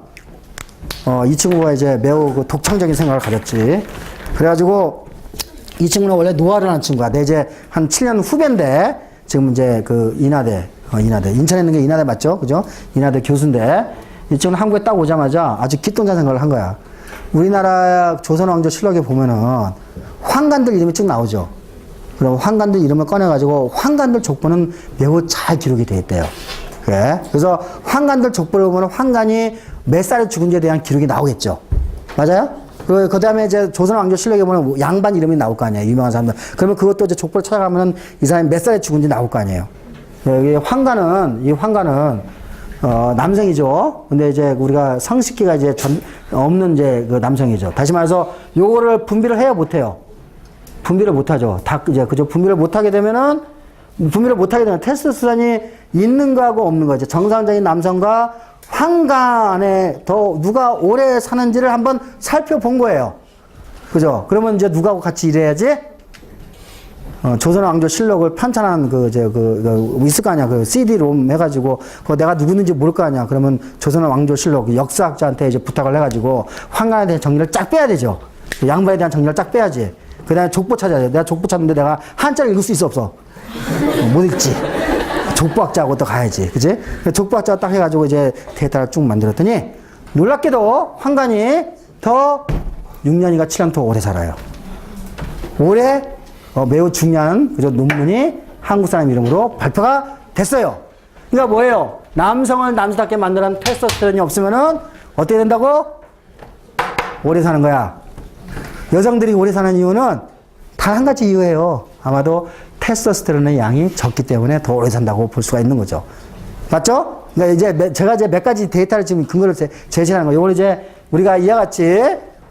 S1: 이 친구가 매우 그 독창적인 생각을 가졌지. 그래가지고, 이 친구는 원래 노아르라는 친구야. 내 한 7년 후배인데, 지금 그 인하대, 인천에 있는 게 인하대 맞죠? 그죠? 인하대 교수인데, 이 친구는 한국에 딱 오자마자 아주 기똥찬 생각을 한 거야. 우리나라 조선왕조실록에 보면은 황간들 이름이 쭉 나오죠. 그럼 황간들 이름을 꺼내가지고 황간들 족보는 매우 잘 기록이 되어 있대요. 그래. 그래서 황간들 족보를 보면 황간이 몇 살에 죽은지에 대한 기록이 나오겠죠. 맞아요? 그 다음에 조선왕조실록에 보면 양반 이름이 나올 거 아니에요. 유명한 사람들. 그러면 그것도 족보를 찾아가면 이 사람이 몇 살에 죽은지 나올 거 아니에요. 이 황간은 남성이죠. 근데 우리가 성식기가 없는 그 남성이죠. 다시 말해서 요거를 분비를 해야 못해요. 분비를 못하죠. 그죠? 분비를 못하게 되면 테스토스테론이 있는 거하고 없는 거죠. 정상적인 남성과 황간에 더 누가 오래 사는지를 한번 살펴본 거예요. 그죠? 그러면 누구하고 같이 일해야지? 조선왕조실록을 편찬한 있을 거 아니야. 그 CD-롬 해가지고, 그거 내가 누구는지 모를 거 아니야. 그러면 조선왕조실록 역사학자한테 부탁을 해가지고, 황간에 대한 정리를 쫙 빼야 되죠. 양반에 대한 정리를 쫙 빼야지. 그 다음에 족보 찾아야 돼. 내가 족보 찾는데 내가 한자를 읽을 수 있어, 없어? 못 읽지. 족보학자하고 또 가야지. 그치? 족보학자 딱 해가지고 데이터를 쭉 만들었더니, 놀랍게도 황간이 더 6년이가 7년 더 오래 살아요. 올해 매우 중요한 논문이 한국 사람 이름으로 발표가 됐어요. 그러니까 뭐예요? 남성을 남자답게 만드는 테스토스테론이 없으면은 어떻게 된다고? 오래 사는 거야. 여성들이 오래 사는 이유는 단 한 가지 이유예요. 아마도 테스토스테론의 양이 적기 때문에 더 오래 산다고 볼 수가 있는 거죠. 맞죠? 그러니까 제가 몇 가지 데이터를 지금 근거를 제시하는 거예요. 이걸 우리가 이와 같이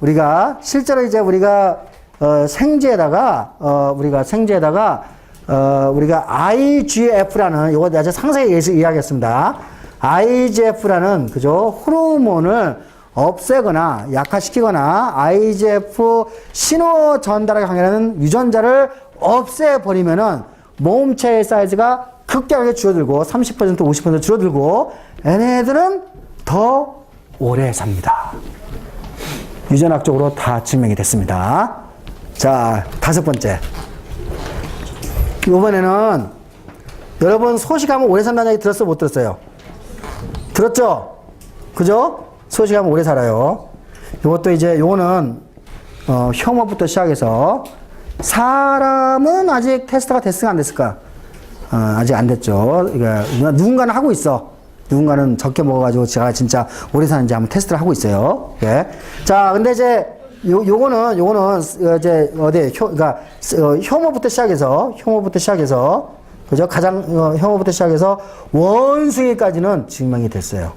S1: 우리가 실제로 우리가 생지에다가 우리가 IGF라는 요거 아주 상세히 이야기했습니다. IGF라는 그죠? 호르몬을 없애거나 약화시키거나 IGF 신호 전달을 강요하는 유전자를 없애버리면은 몸체의 사이즈가 급격하게 줄어들고 30% 50% 줄어들고 얘네들은 더 오래 삽니다. 유전학적으로 다 증명이 됐습니다. 자, 5번째. 이번에는 여러분 소식하면 오래 산다는 얘기 들었어요? 못 들었어요? 들었죠? 그죠? 소식하면 오래 살아요. 요것도 요거는 혐오부터 시작해서 사람은 아직 테스트가 됐을까 안 됐을까? 아직 안 됐죠. 그러니까 누군가는 하고 있어. 누군가는 적게 먹어가지고 제가 진짜 오래 사는지 한번 테스트를 하고 있어요. 예. 자, 근데 요거는 그러니까 혐오부터 시작해서 그죠? 혐오부터 시작해서 원숭이까지는 증명이 됐어요.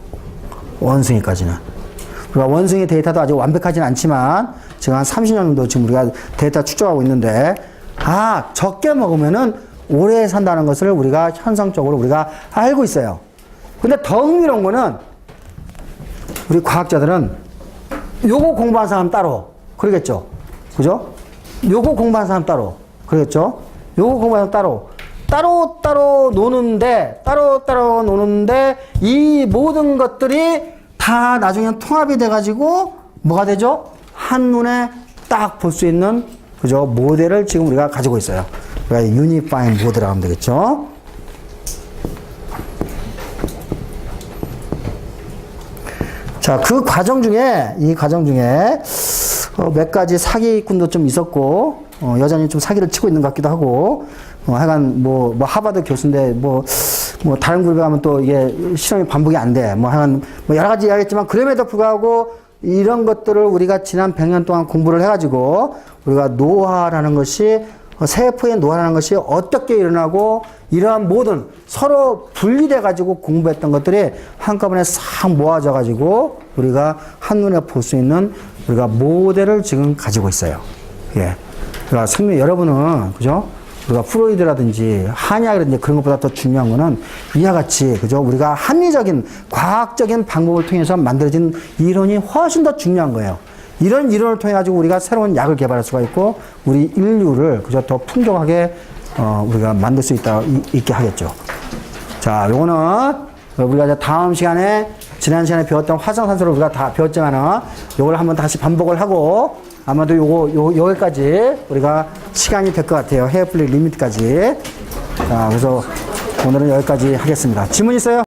S1: 원숭이까지는. 그러니까 원숭이 데이터도 아직 완벽하지는 않지만 지금 한 30년 정도 지금 우리가 데이터 축적하고 있는데 적게 먹으면은 오래 산다는 것을 우리가 현상적으로 우리가 알고 있어요. 근데 더 흥미로운 거는 우리 과학자들은 요거 공부한 사람 따로 그러겠죠. 그죠? 요거 공부한 사람 따로 그러겠죠. 요거 공부한 사람 따로 노는데 이 모든 것들이 다 나중에 통합이 돼가지고 뭐가 되죠? 한눈에 딱 볼 수 있는 그죠? 모델을 지금 우리가 가지고 있어요. 그러니까 유니파인 모델이라고 하면 되겠죠. 자, 그 과정 중에, 이 과정 중에, 몇 가지 사기꾼도 좀 있었고, 여전히 좀 사기를 치고 있는 것 같기도 하고, 하여간, 하버드 교수인데, 다른 그룹에 가면 또 이게 실험이 반복이 안 돼. 하여간, 여러 가지 이야기했지만, 그럼에도 불구하고, 이런 것들을 우리가 지난 100년 동안 공부를 해가지고, 우리가 노화라는 것이, 세포의 노화라는 것이 어떻게 일어나고, 이러한 모든 서로 분리돼가지고 공부했던 것들이 한꺼번에 싹 모아져가지고, 우리가 한눈에 볼 수 있는 우리가 모델을 지금 가지고 있어요. 예. 그러니까 여러분은, 그죠? 우리가 프로이드라든지 한의학이라든지 그런 것보다 더 중요한 거는 이와 같이, 그죠? 우리가 합리적인, 과학적인 방법을 통해서 만들어진 이론이 훨씬 더 중요한 거예요. 이런 이론을 통해 가지고 우리가 새로운 약을 개발할 수가 있고, 우리 인류를, 그죠? 더 풍족하게, 우리가 만들 수 있게 하겠죠. 자, 요거는 우리가 이제 다음 시간에, 지난 시간에 배웠던 화성산소를 우리가 다 배웠지만은, 요걸 한번 다시 반복을 하고, 아마도 여기까지 우리가 시간이 될 것 같아요. 헤어플리 리미트까지. 자, 그래서 오늘은 여기까지 하겠습니다. 질문 있어요?